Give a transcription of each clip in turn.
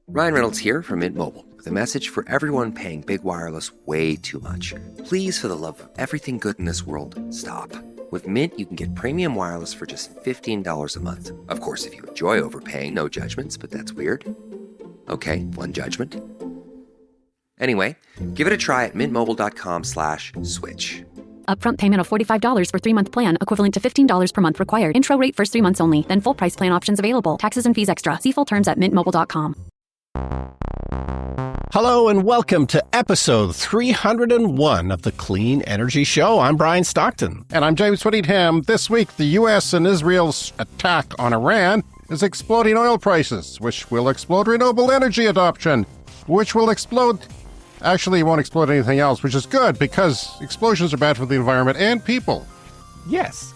Ryan Reynolds here from Mint Mobile with a message for everyone paying big wireless way too much. Please, for the love of everything good in this world, stop. With Mint, you can get premium wireless for just $15 a month. Of course, if you enjoy overpaying, no judgments, but that's weird. Okay, one judgment. Anyway, give it a try at mintmobile.com/switch. Upfront payment of $45 for 3-month plan, equivalent to $15 per month required. Intro rate first 3 months only, then full price plan options available. Taxes and fees extra. See full terms at mintmobile.com. Hello and welcome to episode 301 of the Clean Energy Show. I'm Brian Stockton. And I'm James Whittingham. This week, the U.S. and Israel's attack on Iran is exploding oil prices, which will explode renewable energy adoption, which will explode... Actually, it won't explode anything else, which is good because explosions are bad for the environment and people. Yes.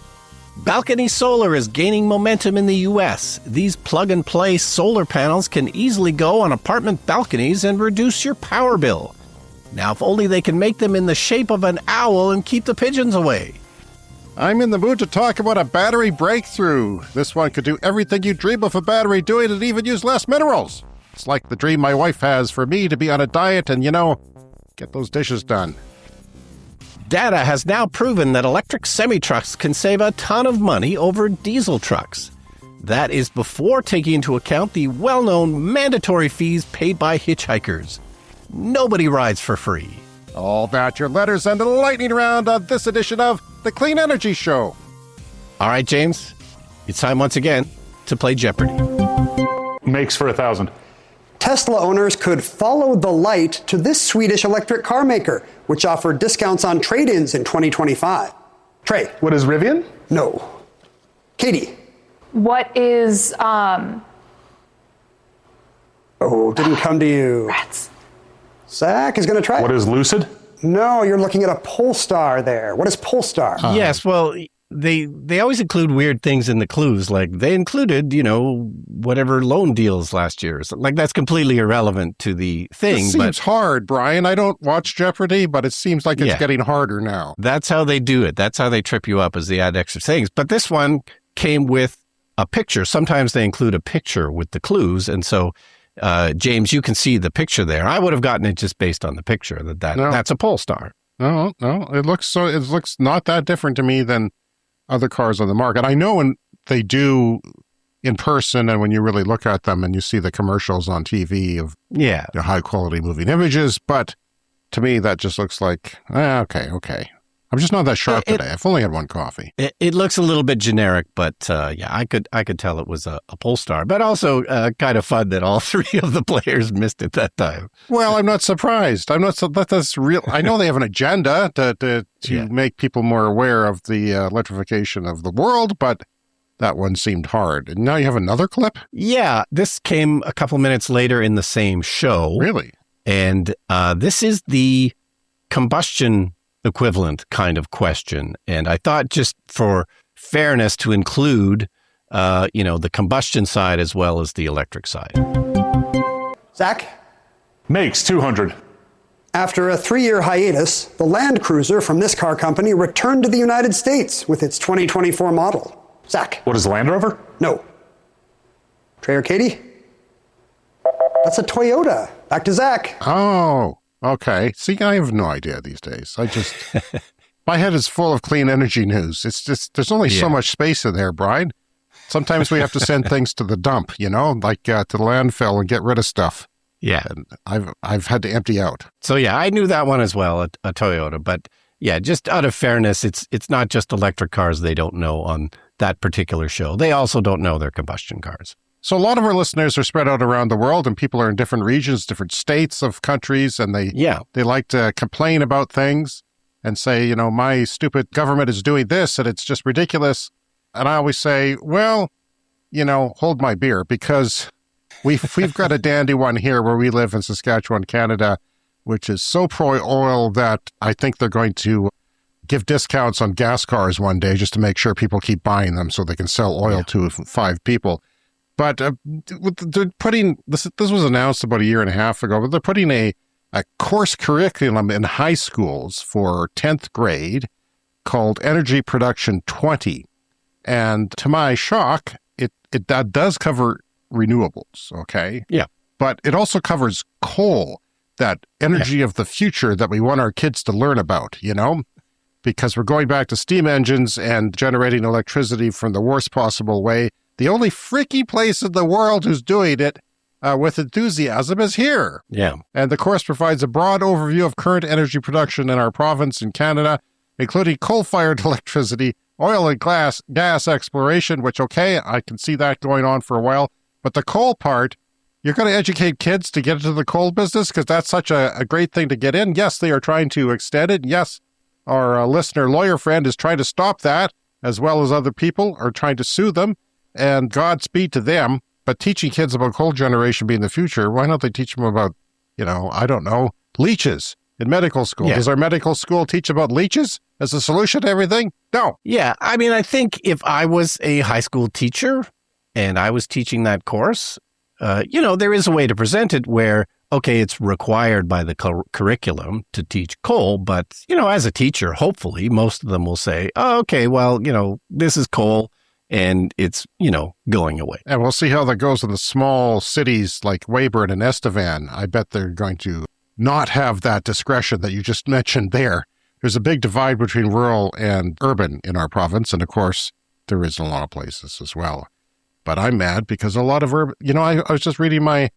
Balcony solar is gaining momentum in the U.S. These plug-and-play solar panels can easily go on apartment balconies and reduce your power bill. Now, if only they can make them in the shape of an owl and keep the pigeons away. I'm in the mood to talk about a battery breakthrough. This one could do everything you dream of a battery doing and even use less minerals. It's like the dream my wife has for me to be on a diet and, get those dishes done. Data has now proven that electric semi-trucks can save a ton of money over diesel trucks. That is before taking into account the well-known mandatory fees paid by hitchhikers. Nobody rides for free. All that, your letters, and a lightning round on this edition of the Clean Energy Show. All right, James, it's time once again to play Jeopardy. Makes for 1,000. Tesla owners could follow the light to this Swedish electric car maker, which offered discounts on trade-ins in 2025. Trey. What is Rivian? No. Katie. What is, Oh, didn't come to you. Rats. Zach is going to try it. What is Lucid? No, you're looking at a Polestar there. What is Polestar? Yes, well, they always include weird things in the clues. Like they included, whatever loan deals last year. So, like that's completely irrelevant to the thing. It seems hard, Brian. I don't watch Jeopardy, but it seems like it's getting harder now. That's how they do it. That's how they trip you up, as they add extra things. But this one came with a picture. Sometimes they include a picture with the clues. And so, James, you can see the picture there. I would have gotten it just based on the picture that's a Polestar. No. It looks not that different to me than other cars on the market. I know when they do in person and when you really look at them and you see the commercials on TV of high quality moving images, but to me that just looks like, okay. I'm just not that sharp today. I've only had one coffee. It looks a little bit generic, but I could tell it was a Polestar, but also kind of fun that all three of the players missed it that time. Well, I'm not surprised. That's real. I know they have an agenda to make people more aware of the electrification of the world, but that one seemed hard. And now you have another clip? Yeah, this came a couple minutes later in the same show. Really? And this is the combustion equivalent kind of question. And I thought just for fairness to include, the combustion side as well as the electric side. Zach? Makes 200. After a 3-year hiatus, the Land Cruiser from this car company returned to the United States with its 2024 model. Zach? What is Land Rover? No. Trey or Katie? That's a Toyota. Back to Zach. Oh. Okay. See, I have no idea these days. My head is full of clean energy news. It's just, there's only so much space in there, Brian. Sometimes we have to send things to the dump, like to the landfill and get rid of stuff. Yeah. And I've had to empty out. So I knew that one as well, a Toyota. But just out of fairness, it's not just electric cars they don't know on that particular show. They also don't know their combustion cars. So a lot of our listeners are spread out around the world and people are in different regions, different states of countries, and they like to complain about things and say, my stupid government is doing this and it's just ridiculous. And I always say, well, hold my beer because we've got a dandy one here where we live in Saskatchewan, Canada, which is so pro-oil that I think they're going to give discounts on gas cars one day just to make sure people keep buying them so they can sell oil to 5 people. But they're putting, this was announced about a year and a half ago, but they're putting a course curriculum in high schools for 10th grade called Energy Production 20. And to my shock, it that does cover renewables, okay? Yeah. but it also covers coal, that energy of the future that we want our kids to learn about, because we're going back to steam engines and generating electricity from the worst possible way. The only freaky place in the world who's doing it with enthusiasm is here. Yeah. And the course provides a broad overview of current energy production in our province in Canada, including coal-fired electricity, oil and gas exploration, which, okay, I can see that going on for a while. But the coal part, you're going to educate kids to get into the coal business because that's such a great thing to get in. Yes, they are trying to extend it. Yes, our listener lawyer friend is trying to stop that, as well as other people are trying to sue them. And Godspeed to them. But teaching kids about coal generation being the future, why don't they teach them about, I don't know, leeches in medical school? Yeah. Does our medical school teach about leeches as a solution to everything? No. Yeah. I mean, I think if I was a high school teacher and I was teaching that course, there is a way to present it where, okay, it's required by the curriculum to teach coal. But, as a teacher, hopefully most of them will say, oh, okay, well, this is coal. And it's, going away. And we'll see how that goes in the small cities like Weyburn and Estevan. I bet they're going to not have that discretion that you just mentioned there. There's a big divide between rural and urban in our province. And of course, there is in a lot of places as well. But I'm mad because a lot of urban, I was just reading my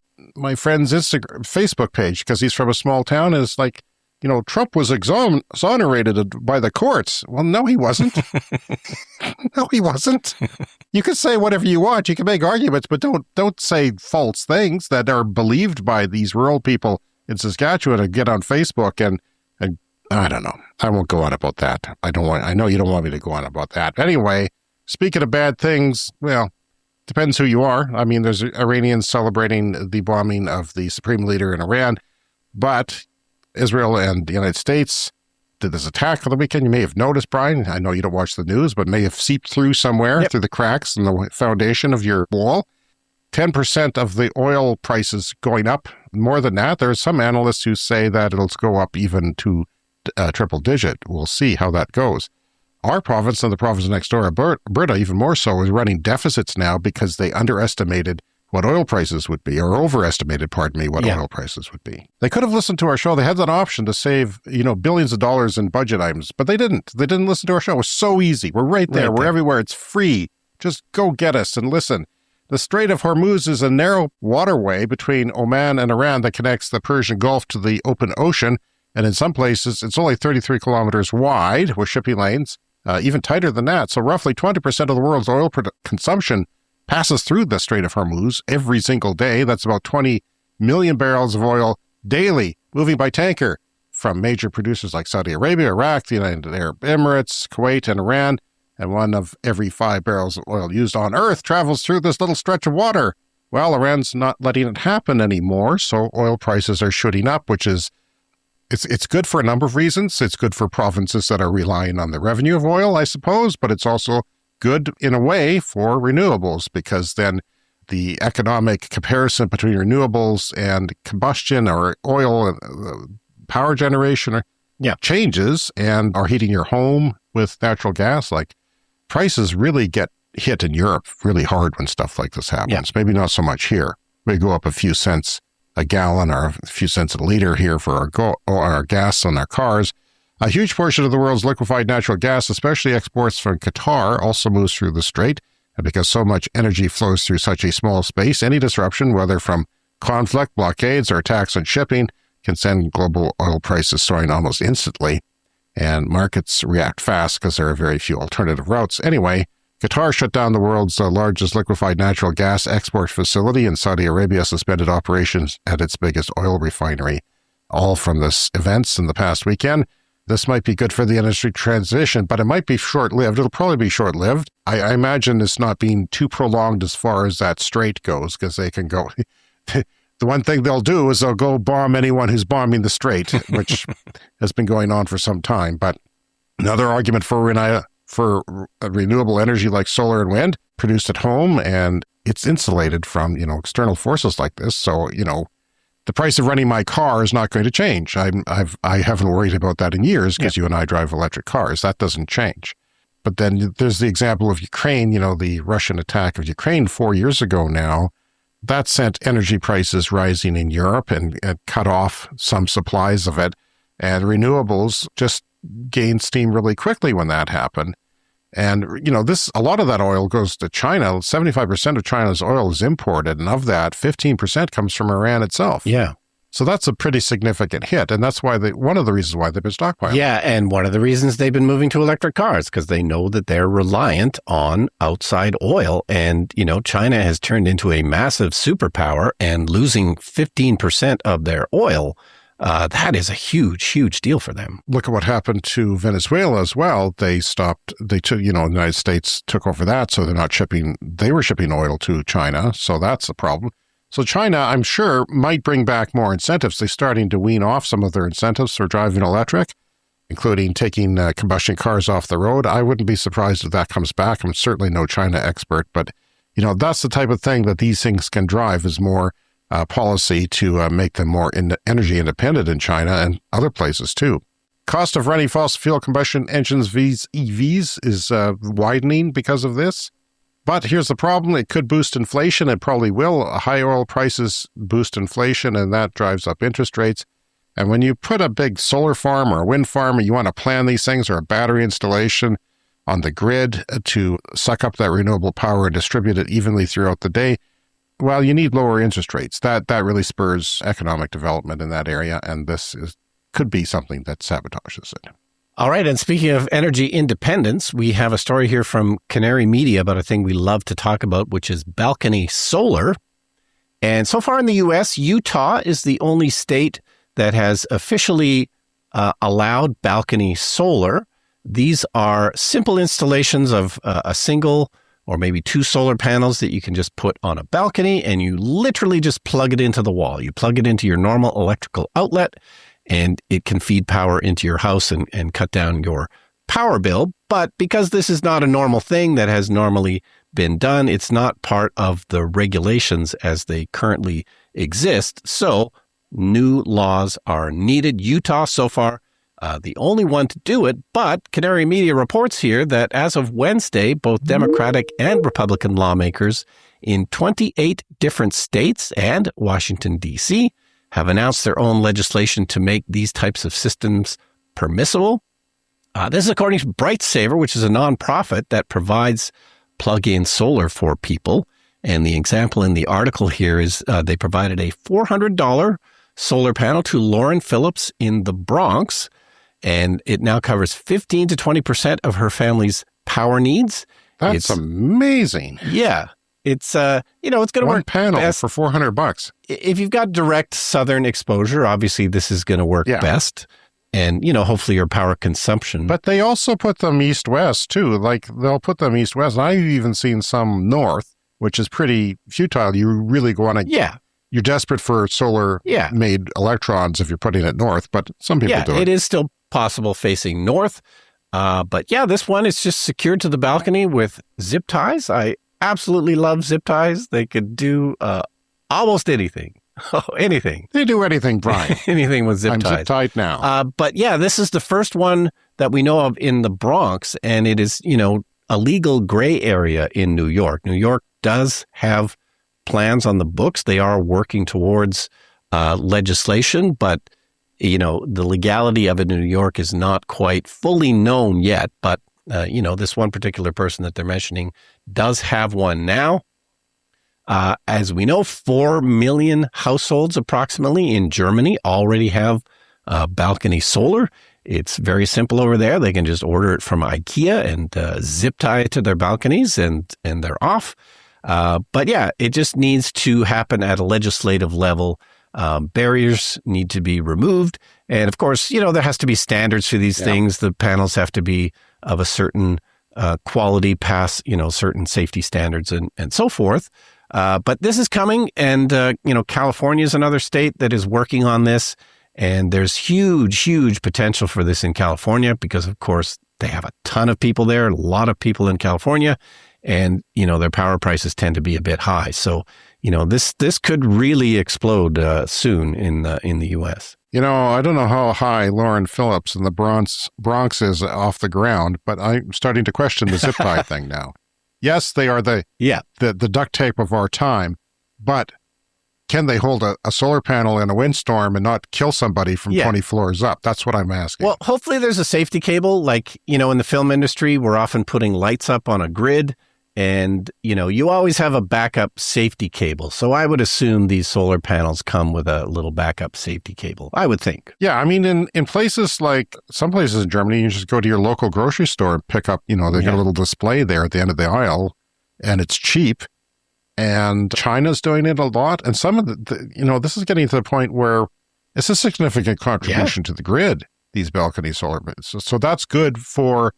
friend's Facebook page because he's from a small town. And it's like, Trump was exonerated by the courts. Well, no, he wasn't. No, he wasn't. You can say whatever you want. You can make arguments, but don't say false things that are believed by these rural people in Saskatchewan and get on Facebook and I don't know. I won't go on about that. I know you don't want me to go on about that. Anyway, speaking of bad things, well, depends who you are. I mean, there's Iranians celebrating the bombing of the supreme leader in Iran, but Israel and the United States did this attack on the weekend. You may have noticed, Brian, I know you don't watch the news, but may have seeped through somewhere through the cracks in the foundation of your wall. 10% of the oil prices going up. More than that, there are some analysts who say that it'll go up even to triple digit. We'll see how that goes. Our province and the province next door, Alberta, even more so, is running deficits now because they underestimated what oil prices would be, or overestimated, what oil prices would be. They could have listened to our show. They had that option to save, billions of dollars in budget items, but they didn't. They didn't listen to our show. It was so easy. We're right there. We're everywhere. It's free. Just go get us and listen. The Strait of Hormuz is a narrow waterway between Oman and Iran that connects the Persian Gulf to the open ocean. And in some places, it's only 33 kilometers wide with shipping lanes, even tighter than that. So roughly 20% of the world's oil consumption passes through the Strait of Hormuz every single day. That's about 20 million barrels of oil daily moving by tanker from major producers like Saudi Arabia, Iraq, the United Arab Emirates, Kuwait, and Iran. And one of every 5 barrels of oil used on Earth travels through this little stretch of water. Well, Iran's not letting it happen anymore, so oil prices are shooting up, which is it's good for a number of reasons. It's good for provinces that are relying on the revenue of oil, I suppose, but it's also good in a way for renewables because then the economic comparison between renewables and combustion or oil and power generation changes, and are heating your home with natural gas. Like prices really get hit in Europe really hard when stuff like this happens. Yeah. Maybe not so much here. We go up a few cents a gallon or a few cents a liter here for our gas on our cars. A huge portion of the world's liquefied natural gas, especially exports from Qatar, also moves through the strait. And because so much energy flows through such a small space, any disruption, whether from conflict, blockades, or attacks on shipping, can send global oil prices soaring almost instantly. And markets react fast because there are very few alternative routes. Anyway, Qatar shut down the world's largest liquefied natural gas export facility, and Saudi Arabia suspended operations at its biggest oil refinery, all from this events in the past weekend. This might be good for the industry transition, but it might be short-lived. It'll probably be short-lived. I imagine it's not being too prolonged as far as that strait goes, because they can go... The one thing they'll do is they'll go bomb anyone who's bombing the strait, which has been going on for some time. But another argument for renewable energy like solar and wind produced at home, and it's insulated from, external forces like this. So, the price of running my car is not going to change. I haven't worried about that in years because you and I drive electric cars. That doesn't change. But then there's the example of Ukraine, the Russian attack of Ukraine 4 years ago now. that sent energy prices rising in Europe and cut off some supplies of it. And renewables just gained steam really quickly when that happened. And, a lot of that oil goes to China. 75% of China's oil is imported. And of that, 15% comes from Iran itself. Yeah. So that's a pretty significant hit. And that's why one of the reasons why they've been stockpiling. Yeah. And one of the reasons they've been moving to electric cars, because they know that they're reliant on outside oil. And, China has turned into a massive superpower, and losing 15% of their oil, that is a huge, huge deal for them. Look at what happened to Venezuela as well. They took, the United States took over that. So they were shipping oil to China. So that's a problem. So China, I'm sure, might bring back more incentives. They're starting to wean off some of their incentives for driving electric, including taking combustion cars off the road. I wouldn't be surprised if that comes back. I'm certainly no China expert, but, that's the type of thing that these things can drive, is more policy to make them more energy independent in China and other places too. Cost of running fossil fuel combustion engines, EVs, is widening because of this. But here's the problem. It could boost inflation. It probably will. High oil prices boost inflation, and that drives up interest rates. And when you put a big solar farm or a wind farm, and you want to plan these things, or a battery installation on the grid to suck up that renewable power and distribute it evenly throughout the day, well, you need lower interest rates. That really spurs economic development in that area, and this could be something that sabotages it. All right. And speaking of energy independence, we have a story here from Canary Media about a thing we love to talk about, which is balcony solar. And so far in the U.S., Utah is the only state that has officially allowed balcony solar. These are simple installations of a single or maybe two solar panels that you can just put on a balcony, and you literally just plug it into the wall. You plug it into your normal electrical outlet, and it can feed power into your house and cut down your power bill. But because this is not a normal thing that has normally been done, it's not part of the regulations as they currently exist. So new laws are needed. Utah, so far, the only one to do it. But Canary Media reports here that as of Wednesday, both Democratic and Republican lawmakers in 28 different states and Washington, D.C., have announced their own legislation to make these types of systems permissible. This is according to BrightSaver, which is a nonprofit that provides plug-in solar for people. And the example in the article here is they provided a $400 solar panel to Lauren Phillips in the Bronx, and it now covers 15 to 20% of her family's power needs. That's amazing. Yeah. It's, it's going to work. One panel best for $400. If you've got direct southern exposure, obviously this is going to work best. And, hopefully your power consumption. But they also put them east-west too. Like they'll put them east-west. I've even seen some north, which is pretty futile. You really go on you're desperate for solar-made electrons if you're putting it north, but some people do it. It is still possible facing north. But this one is just secured to the balcony with zip ties. I absolutely love zip ties. They could do almost anything. Oh, anything. They do anything, Brian. Anything with zip ties. I'm zip tied now. But this is the first one that we know of in the Bronx, and it is, a legal gray area in New York. New York does have plans on the books. They are working towards legislation, but, the legality of it in New York is not quite fully known yet. But, this one particular person that they're mentioning does have one now. As we know, 4 million households approximately in Germany already have balcony solar. It's very simple over there. They can just order it from IKEA and zip tie it to their balconies and they're off. But it just needs to happen at a legislative level. Barriers need to be removed. And of course, there has to be standards for these things. The panels have to be of a certain quality, pass, certain safety standards and so forth. But this is coming, and, California is another state that is working on this, and there's huge, huge potential for this in California because, of course, they have a ton of people there, a lot of people in California, and, their power prices tend to be a bit high. So, this could really explode soon in the U.S. I don't know how high Lauren Phillips in the Bronx is off the ground, but I'm starting to question the zip tie thing now. Yes, they are the duct tape of our time, But can they hold a solar panel in a windstorm and not kill somebody from 20 floors up? That's what I'm asking. Well, hopefully there's a safety cable. Like, in the film industry, we're often putting lights up on a grid. And, you always have a backup safety cable. So I would assume these solar panels come with a little backup safety cable, I would think. Yeah, I mean, in places like some places in Germany, you just go to your local grocery store and pick up, they got a little display there at the end of the aisle, and it's cheap. And China's doing it a lot. And some of this is getting to the point where it's a significant contribution to the grid, these balcony solar. So that's good for...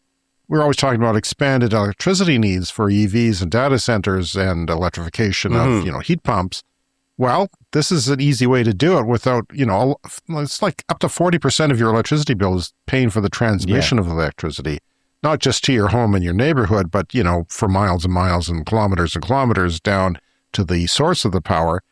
We're always talking about expanded electricity needs for EVs and data centers and electrification of, heat pumps. Well, this is an easy way to do it without, it's like up to 40% of your electricity bill is paying for the transmission of electricity, not just to your home and your neighborhood, but, for miles and miles and kilometers down to the source of the power.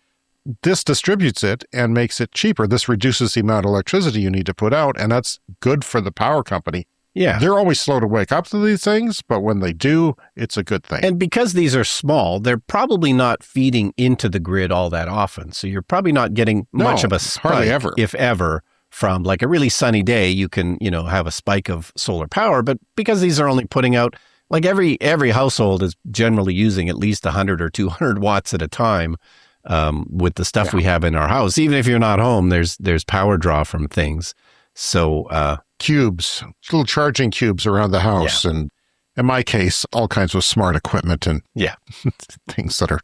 This distributes it and makes it cheaper. This reduces the amount of electricity you need to put out, and that's good for the power company. Yeah. They're always slow to wake up to these things, but when they do, it's a good thing. And because these are small, they're probably not feeding into the grid all that often. So you're probably not getting much of a spike, hardly ever. If ever, from like a really sunny day, you can, have a spike of solar power. But because these are only putting out, like every household is generally using at least 100 or 200 watts at a time with the stuff we have in our house. Even if you're not home, there's power draw from things. So, cubes, little charging cubes around the house. And in my case, all kinds of smart equipment and things that are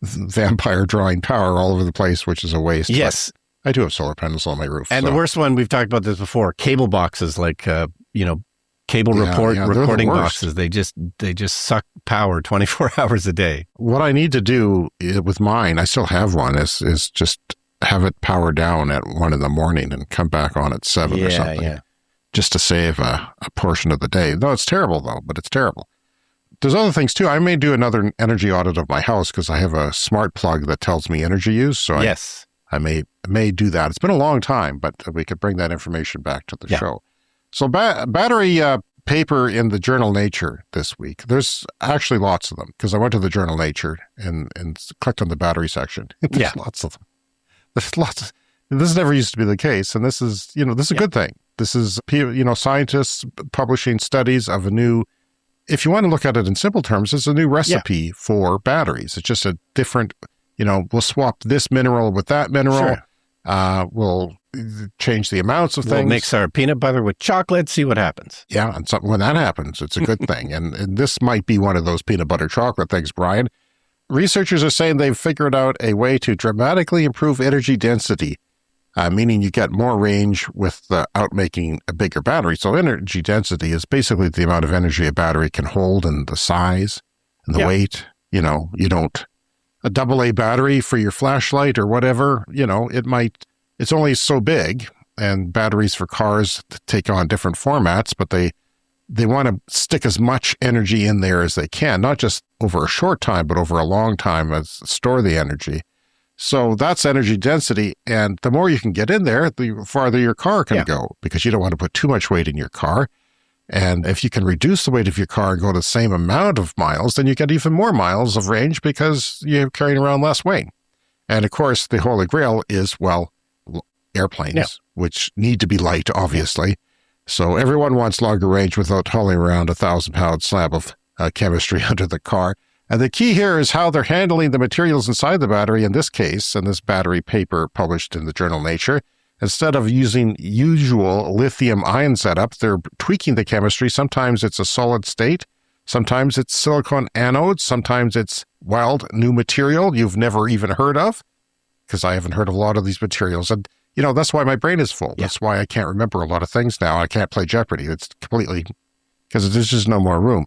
vampire drawing power all over the place, which is a waste. Yes. But I do have solar panels on my roof. And the worst one, we've talked about this before, cable boxes, like, cable recording boxes. They just suck power 24 hours a day. What I need to do with mine, I still have one, is just have it power down at 1 a.m. and come back on at 7 or something. Yeah. Just to save a portion of the day. No, it's terrible though, but it's terrible. There's other things too. I may do another energy audit of my house because I have a smart plug that tells me energy use. So I may do that. It's been a long time, but we could bring that information back to the show. So battery paper in the journal Nature this week. There's actually lots of them because I went to the journal Nature and clicked on the battery section. There's lots of them. There's lots. This never used to be the case, and this is a good thing. This is scientists publishing studies of a new. If you want to look at it in simple terms, it's a new recipe for batteries. It's just a different. We'll swap this mineral with that mineral. Sure. We'll change the amounts of things. We'll mix our peanut butter with chocolate. See what happens. Yeah, and when that happens, it's a good thing. And this might be one of those peanut butter chocolate things, Brian. Researchers are saying they've figured out a way to dramatically improve energy density, meaning you get more range without making a bigger battery. So energy density is basically the amount of energy a battery can hold and the size and the weight. You don't, a AA battery for your flashlight or whatever, it's only so big, and batteries for cars take on different formats, but they want to stick as much energy in there as they can, not just over a short time, but over a long time as store the energy. So that's energy density. And the more you can get in there, the farther your car can go, because you don't want to put too much weight in your car. And if you can reduce the weight of your car and go to the same amount of miles, then you get even more miles of range because you're carrying around less weight. And of course, the holy grail is, airplanes, which need to be light, obviously. So everyone wants longer range without hauling around a 1,000-pound slab of chemistry under the car. And the key here is how they're handling the materials inside the battery in this case, and this battery paper published in the journal Nature. Instead of using usual lithium-ion setup, they're tweaking the chemistry. Sometimes it's a solid state. Sometimes it's silicon anodes. Sometimes it's wild new material you've never even heard of, because I haven't heard of a lot of these materials. And that's why my brain is full. That's why I can't remember a lot of things now. I can't play Jeopardy. It's completely, because there's just no more room.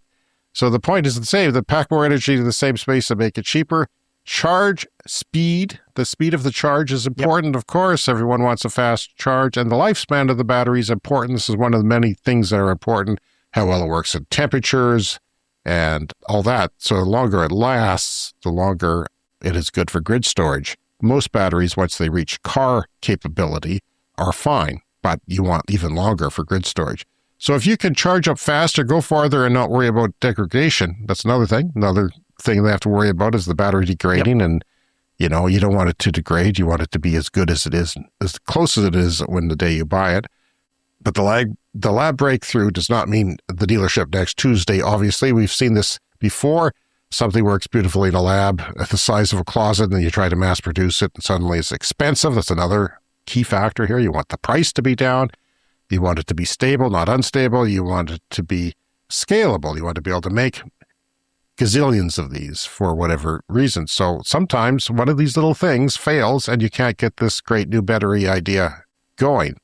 So the point is the same. They pack more energy to the same space and make it cheaper. Charge speed. The speed of the charge is important, of course. Everyone wants a fast charge. And the lifespan of the battery is important. This is one of the many things that are important. How well it works at temperatures and all that. So the longer it lasts, the longer it is good for grid storage. Most batteries, once they reach car capability, are fine, but you want even longer for grid storage. So if you can charge up faster, go farther, and not worry about degradation, that's another thing. Another thing they have to worry about is the battery degrading and, You know, you don't want it to degrade. You want it to be as good as it is, as close as it is when the day you buy it. But the lab breakthrough does not mean the dealership next Tuesday. Obviously, we've seen this before. Something works beautifully in a lab at the size of a closet, and then you try to mass produce it, and suddenly it's expensive. That's another key factor here. You want the price to be down. You want it to be stable, not unstable. You want it to be scalable. You want to be able to make gazillions of these for whatever reason. So sometimes one of these little things fails and you can't get this great new battery idea going.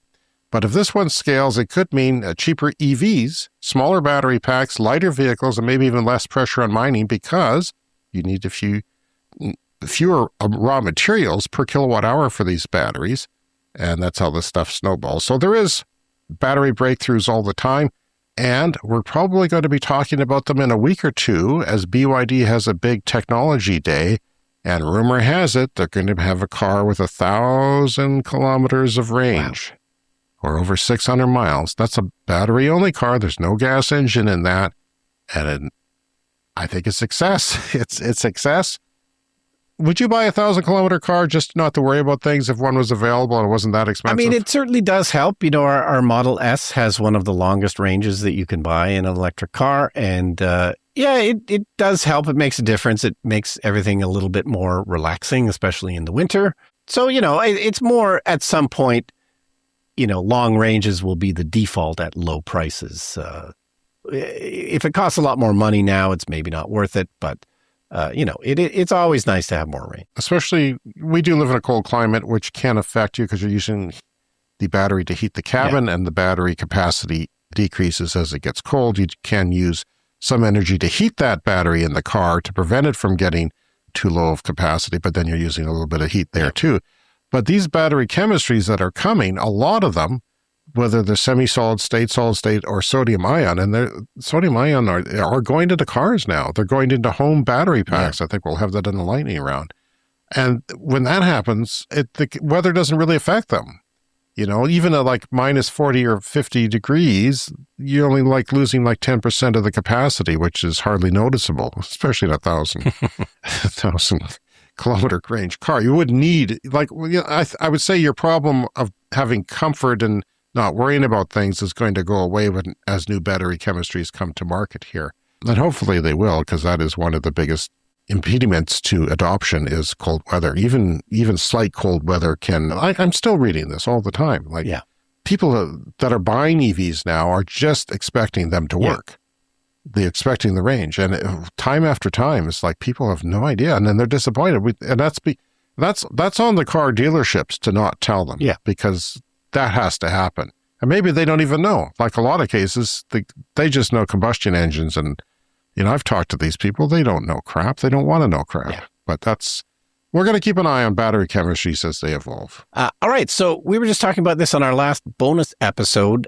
But if this one scales, it could mean cheaper EVs, smaller battery packs, lighter vehicles, and maybe even less pressure on mining because you need fewer raw materials per kilowatt hour for these batteries. And that's how this stuff snowballs. So there is battery breakthroughs all the time. And we're probably going to be talking about them in a week or two as BYD has a big technology day. And rumor has it they're going to have a car with 1,000 kilometers of range, or over 600 miles. That's a battery-only car. There's no gas engine in that. And I think it's success. It's success. Would you buy a 1,000-kilometer car just not to worry about things if one was available and it wasn't that expensive? I mean, it certainly does help. You know, our Model S has one of the longest ranges that you can buy in an electric car. And it does help. It makes a difference. It makes everything a little bit more relaxing, especially in the winter. So, you know, it's more at some point, you know, long ranges will be the default at low prices. If it costs a lot more money now, it's maybe not worth it. But you know, it's always nice to have more rain. Especially, we do live in a cold climate, which can affect you because you're using the battery to heat the cabin, and the battery capacity decreases as it gets cold. You can use some energy to heat that battery in the car to prevent it from getting too low of capacity, but then you're using a little bit of heat there too. But these battery chemistries that are coming, a lot of them, whether they're semi-solid state, solid state, or sodium ion, and sodium ion are going into cars now. They're going into home battery packs. I think we'll have that in the lightning round. And when that happens, the weather doesn't really affect them. You know, even at like minus 40 or 50 degrees, you're only like losing like 10% of the capacity, which is hardly noticeable, especially in a 1,000 kilometer range car. You would need, like, I would say your problem of having comfort and not worrying about things is going to go away as new battery chemistries come to market here. And hopefully they will, because that is one of the biggest impediments to adoption is cold weather. Even slight cold weather can, I'm still reading this all the time. People that are buying EVs now are just expecting them to work. They're expecting the range. And time after time, it's like people have no idea. And then they're disappointed. And that's on the car dealerships to not tell them. Because that has to happen. And maybe they don't even know. Like a lot of cases, they just know combustion engines. And, you know, I've talked to these people. They don't know crap. They don't want to know crap. But we're going to keep an eye on battery chemistries as they evolve. All right. So we were just talking about this on our last bonus episode,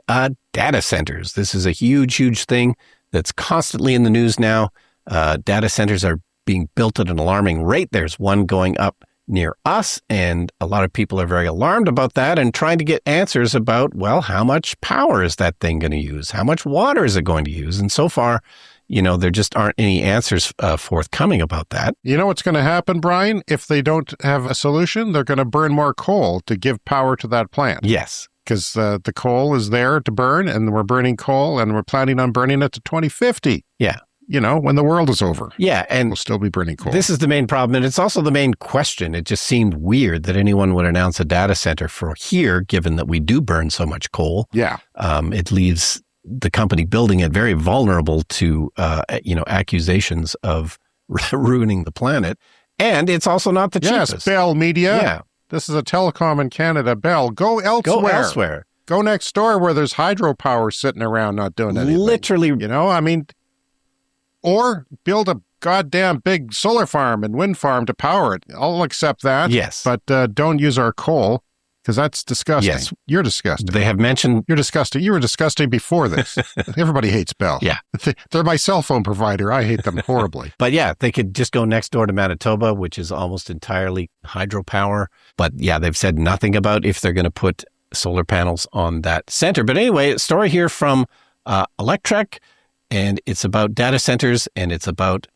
data centers. This is a huge, huge thing that's constantly in the news now. Data centers are being built at an alarming rate. There's one going up near us, and a lot of people are very alarmed about that and trying to get answers about, well, how much power is that thing going to use? How much water is it going to use? And so far, you know, there just aren't any answers forthcoming about that. You know what's going to happen, Brian? If they don't have a solution, they're going to burn more coal to give power to that plant. Yes. Because the coal is there to burn, and we're burning coal, and we're planning on burning it to 2050. Yeah. You know, when the world is over. Yeah, and we'll still be burning coal. This is the main problem, and it's also the main question. It just seemed weird that anyone would announce a data center for here, given that we do burn so much coal. Yeah. It leaves the company building it very vulnerable to, accusations of ruining the planet. And it's also not the cheapest. Yes, Bell Media. Yeah. This is a telecom in Canada. Bell, go elsewhere. Go elsewhere. Go next door where there's hydropower sitting around not doing anything. Literally. You know, I mean, or build a goddamn big solar farm and wind farm to power it. I'll accept that. Yes. But don't use our coal, because that's disgusting. Yes. You're disgusting. They have mentioned... You're disgusting. You were disgusting before this. Everybody hates Bell. Yeah. They're my cell phone provider. I hate them horribly. But yeah, they could just go next door to Manitoba, which is almost entirely hydropower. But yeah, they've said nothing about if they're going to put solar panels on that center. But anyway, a story here from Electrek, and it's about data centers, and it's about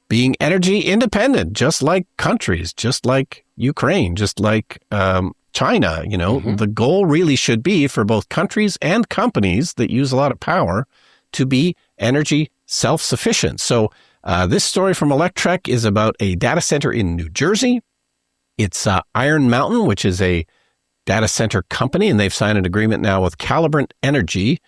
being energy independent, just like countries, just like Ukraine, just like China. The goal really should be for both countries and companies that use a lot of power to be energy self-sufficient. So this story from Electrek is about a data center in New Jersey. It's Iron Mountain, which is a data center company, and they've signed an agreement now with Calibrant Energy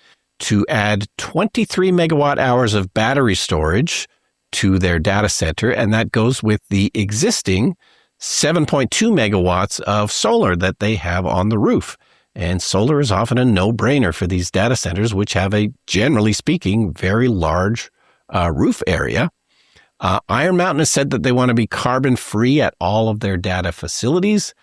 to add 23 megawatt hours of battery storage to their data center, and that goes with the existing 7.2 megawatts of solar that they have on the roof. And solar is often a no-brainer for these data centers, which have a, generally speaking, very large roof area. Iron Mountain has said that they want to be carbon-free at all of their data facilities,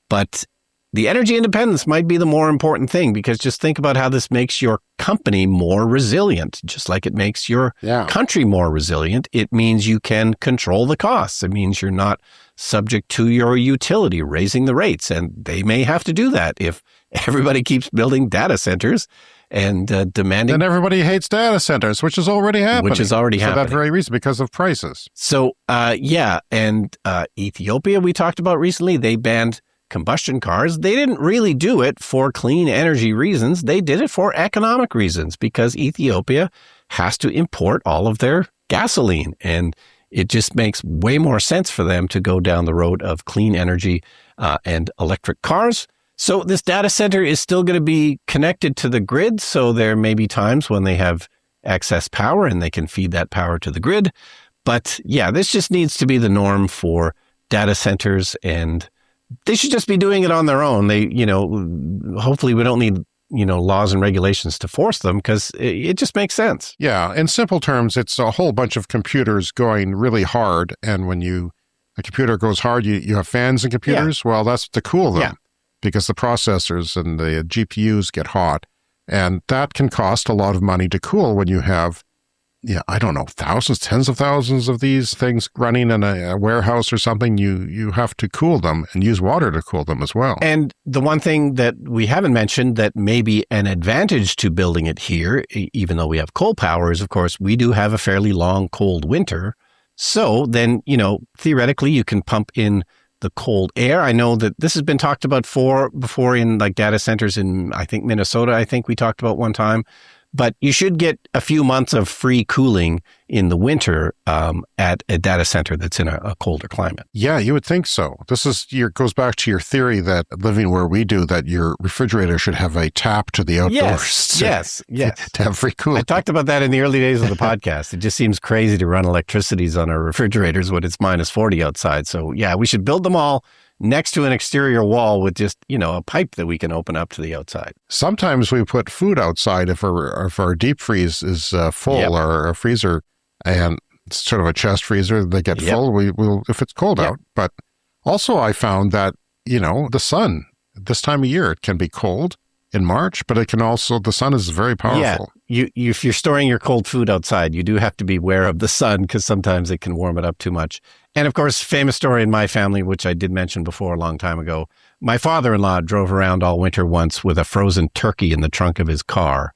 but the energy independence might be the more important thing, because just think about how this makes your company more resilient, just like it makes your country more resilient. It means you can control the costs. It means you're not subject to your utility raising the rates, and they may have to do that if everybody keeps building data centers and demanding. And everybody hates data centers, which is already happening. For that very reason, because of prices. So, Ethiopia, we talked about recently, they banned combustion cars. They didn't really do it for clean energy reasons. They did it for economic reasons, because Ethiopia has to import all of their gasoline. And it just makes way more sense for them to go down the road of clean energy and electric cars. So this data center is still going to be connected to the grid. So there may be times when they have excess power and they can feed that power to the grid. But yeah, this just needs to be the norm for data centers, and they should just be doing it on their own. They, hopefully we don't need, laws and regulations to force them, because it just makes sense. Yeah. In simple terms, it's a whole bunch of computers going really hard. And when a computer goes hard, you have fans in computers. Yeah. Well, that's to cool them, because the processors and the GPUs get hot. And that can cost a lot of money to cool when you have, thousands, tens of thousands of these things running in a warehouse or something. You have to cool them and use water to cool them as well. And the one thing that we haven't mentioned that may be an advantage to building it here, even though we have coal power, is, of course, we do have a fairly long, cold winter. So then, theoretically, you can pump in the cold air. I know that this has been talked about before in like data centers in, I think, Minnesota, I think we talked about one time. But you should get a few months of free cooling in the winter at a data center that's in a colder climate. Yeah, you would think so. This goes back to your theory that living where we do, that your refrigerator should have a tap to the outdoors. Yes. To have free cooling. I talked about that in the early days of the podcast. It just seems crazy to run electricities on our refrigerators when it's minus 40 outside. So yeah, we should build them all next to an exterior wall with just, a pipe that we can open up to the outside. Sometimes we put food outside if our deep freeze is full, or a freezer, and it's sort of a chest freezer, they get full, we'll if it's cold out. But also I found that, the sun, this time of year, it can be cold in March, but it can also, the sun is very powerful. Yeah, if you're storing your cold food outside, you do have to be aware of the sun, because sometimes it can warm it up too much. And of course, famous story in my family, which I did mention before a long time ago. My father-in-law drove around all winter once with a frozen turkey in the trunk of his car.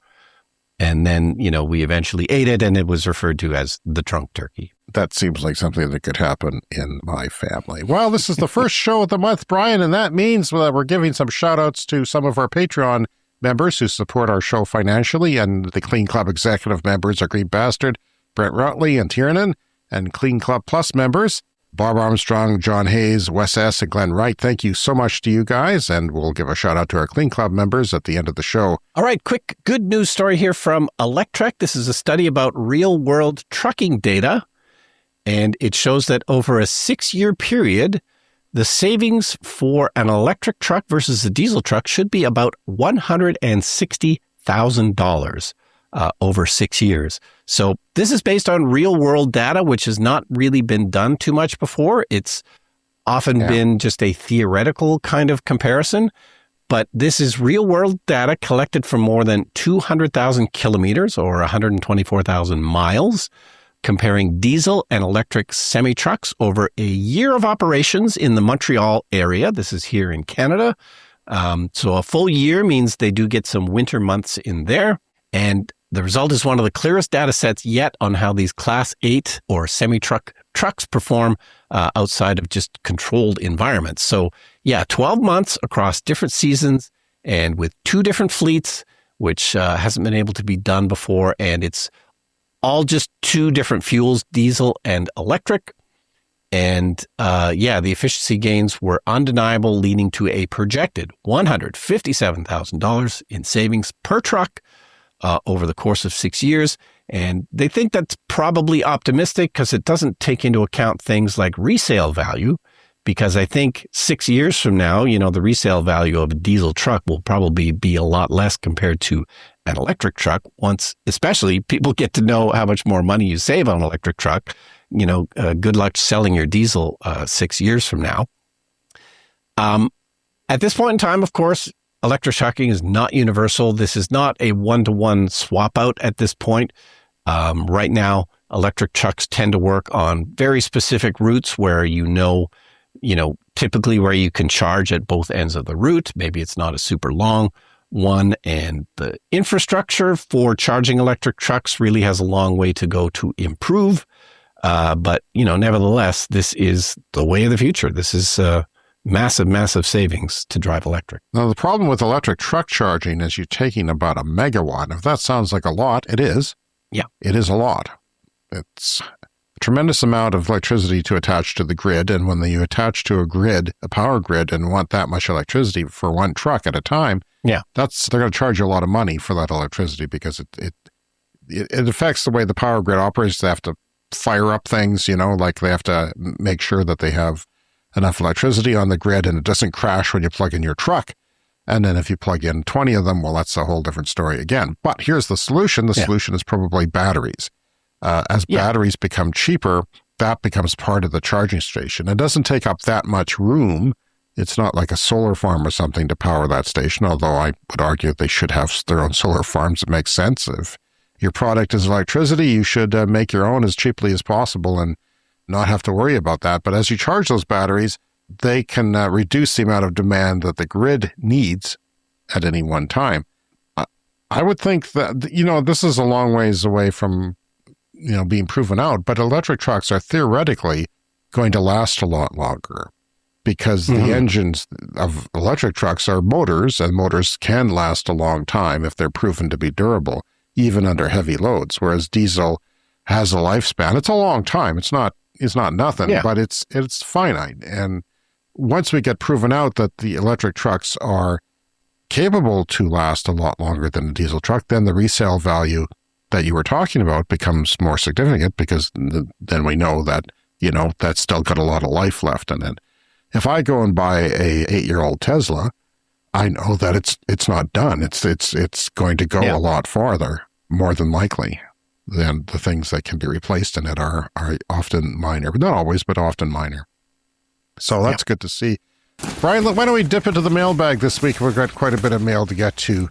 And then, we eventually ate it, and it was referred to as the trunk turkey. That seems like something that could happen in my family. Well, this is the first show of the month, Brian, and that means that we're giving some shout-outs to some of our Patreon members who support our show financially, and the Clean Club Executive members are Green Bastard, Brent Rutley, and Tiernan, and Clean Club Plus members, Bob Armstrong, John Hayes, Wes S., and Glenn Wright. Thank you so much to you guys, and we'll give a shout-out to our Clean Club members at the end of the show. All right, quick good news story here from Electrek. This is a study about real-world trucking data, and it shows that over a 6-year period, the savings for an electric truck versus a diesel truck should be about $160,000 over 6 years. So this is based on real world data, which has not really been done too much before. It's often been just a theoretical kind of comparison, but this is real world data collected from more than 200,000 kilometers or 124,000 miles, comparing diesel and electric semi-trucks over a year of operations in the Montreal area. This is here in Canada. So a full year means they do get some winter months in there. And The result is one of the clearest data sets yet on how these Class 8 or semi-truck trucks perform outside of just controlled environments. So, 12 months across different seasons and with 2 different fleets, which hasn't been able to be done before. And it's all just 2 different fuels, diesel and electric. And the efficiency gains were undeniable, leading to a projected $157,000 in savings per truck over the course of 6 years. And they think that's probably optimistic because it doesn't take into account things like resale value, because I think 6 years from now, the resale value of a diesel truck will probably be a lot less compared to an electric truck once, especially people get to know how much more money you save on an electric truck. Good luck selling your diesel 6 years from now. At this point in time, of course, electroshocking is not universal. This is not a one-to-one swap out at this point. Right now, electric trucks tend to work on very specific routes where typically where you can charge at both ends of the route. Maybe it's not a super long one, and the infrastructure for charging electric trucks really has a long way to go to improve. But nevertheless, this is the way of the future. This is massive, massive savings to drive electric. Now, the problem with electric truck charging is you're taking about a megawatt. If that sounds like a lot, it is. Yeah. It is a lot. It's a tremendous amount of electricity to attach to the grid. And when you attach to a power grid, and want that much electricity for one truck at a time, they're going to charge you a lot of money for that electricity, because it affects the way the power grid operates. They have to fire up things, like they have to make sure that they have enough electricity on the grid and it doesn't crash when you plug in your truck. And then if you plug in 20 of them, well, that's a whole different story again. But here's the solution. The solution is probably batteries. As batteries become cheaper, that becomes part of the charging station. It doesn't take up that much room. It's not like a solar farm or something to power that station, although I would argue they should have their own solar farms. It makes sense. If your product is electricity, you should make your own as cheaply as possible and not have to worry about that. But as you charge those batteries, they can reduce the amount of demand that the grid needs at any one time. I would think that, this is a long ways away from, being proven out, but electric trucks are theoretically going to last a lot longer, because the engines of electric trucks are motors, and motors can last a long time if they're proven to be durable, even under heavy loads, whereas diesel has a lifespan. It's a long time. It's not nothing, but it's finite. And once we get proven out that the electric trucks are capable to last a lot longer than a diesel truck, then the resale value that you were talking about becomes more significant, because then we know that, that's still got a lot of life left in it. If I go and buy a 8-year-old Tesla, I know that it's not done. It's going to go a lot farther, more than likely, than the things that can be replaced in it are often minor, but not always, but often minor. So that's good to see. Brian, why don't we dip into the mailbag this week? We've got quite a bit of mail to get to.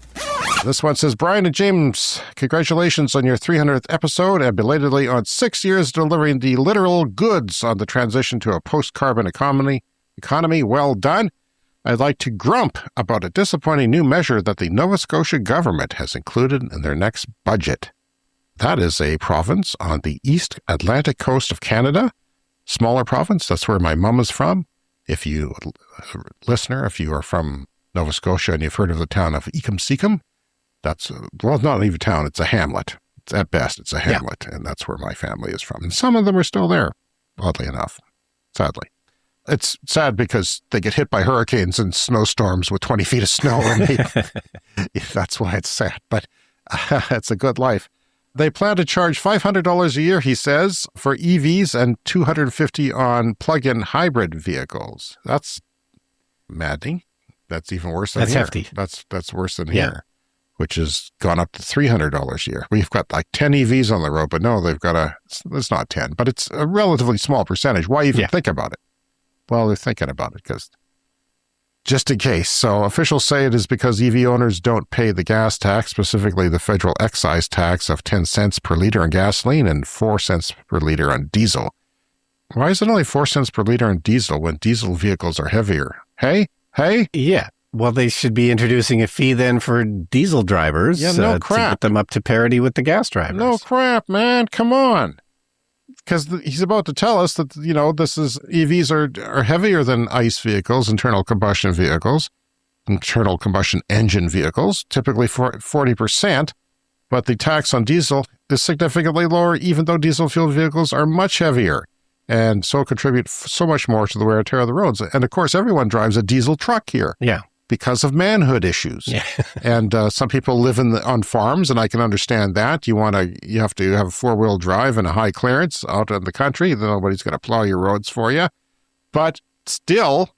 This one says, Brian and James, congratulations on your 300th episode and belatedly on 6 years delivering the literal goods on the transition to a post-carbon economy. Well done. I'd like to grump about a disappointing new measure that the Nova Scotia government has included in their next budget. That is a province on the East Atlantic coast of Canada. Smaller province. That's where my mom is from. If you are from Nova Scotia and you've heard of the town of Ecum-Secum, that's, not even a town, it's a hamlet. At best, it's a hamlet, and that's where my family is from. And some of them are still there, oddly enough, sadly. It's sad because they get hit by hurricanes and snowstorms with 20 feet of snow, and that's why it's sad, but it's a good life. They plan to charge $500 a year, he says, for EVs and $250 on plug-in hybrid vehicles. That's maddening. That's even worse than here. That's hefty. That's worse than here, which has gone up to $300 a year. We've got like 10 EVs on the road, but no, it's not 10, but it's a relatively small percentage. Why even think about it? Well, they're thinking about it because just in case. So officials say it is because EV owners don't pay the gas tax, specifically the federal excise tax of 10 cents per liter on gasoline and 4 cents per liter on diesel. Why is it only 4 cents per liter on diesel when diesel vehicles are heavier? Hey? Yeah. Well, they should be introducing a fee then for diesel drivers no to crap. get them up to parity with the gas drivers. No crap, man. Come on. Because he's about to tell us that, EVs are heavier than ICE vehicles, internal combustion engine vehicles, typically 40%. But the tax on diesel is significantly lower, even though diesel fueled vehicles are much heavier and so contribute so much more to the wear and tear of the roads. And of course, everyone drives a diesel truck here. Yeah. Because of manhood issues. Yeah. And some people live on farms, and I can understand that. You have to have a 4-wheel drive and a high clearance out in the country. Nobody's going to plow your roads for you. But still,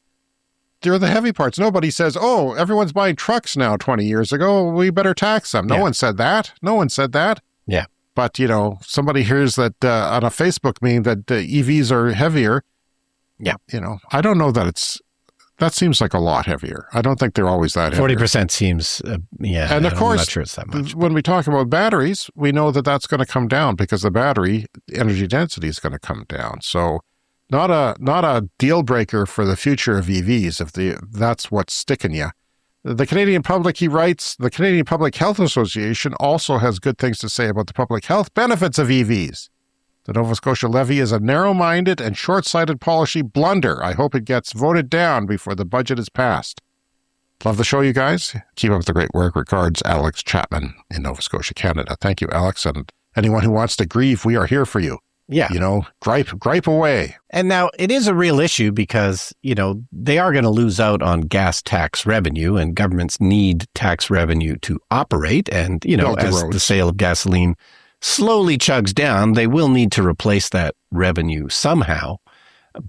they're the heavy parts. Nobody says, oh, everyone's buying trucks now 20 years ago. We better tax them. No one said that. No one said that. Yeah. But, somebody hears that on a Facebook meme that EVs are heavier. Yeah. I don't know that that seems like a lot heavier. I don't think they're always that heavy. 40% seems, And of course, I'm not sure it's that much. When we talk about batteries, we know that that's going to come down because the battery energy density is going to come down. So not a deal breaker for the future of EVs if that's what's sticking you. The Canadian public, he writes, the Canadian Public Health Association also has good things to say about the public health benefits of EVs. The Nova Scotia levy is a narrow-minded and short-sighted policy blunder. I hope it gets voted down before the budget is passed. Love the show, you guys. Keep up the great work. Regards, Alex Chapman in Nova Scotia, Canada. Thank you, Alex. And anyone who wants to grieve, we are here for you. Yeah. Gripe away. And now it is a real issue because, they are going to lose out on gas tax revenue, and governments need tax revenue to operate. And, as the sale of gasoline slowly chugs down, they will need to replace that revenue somehow,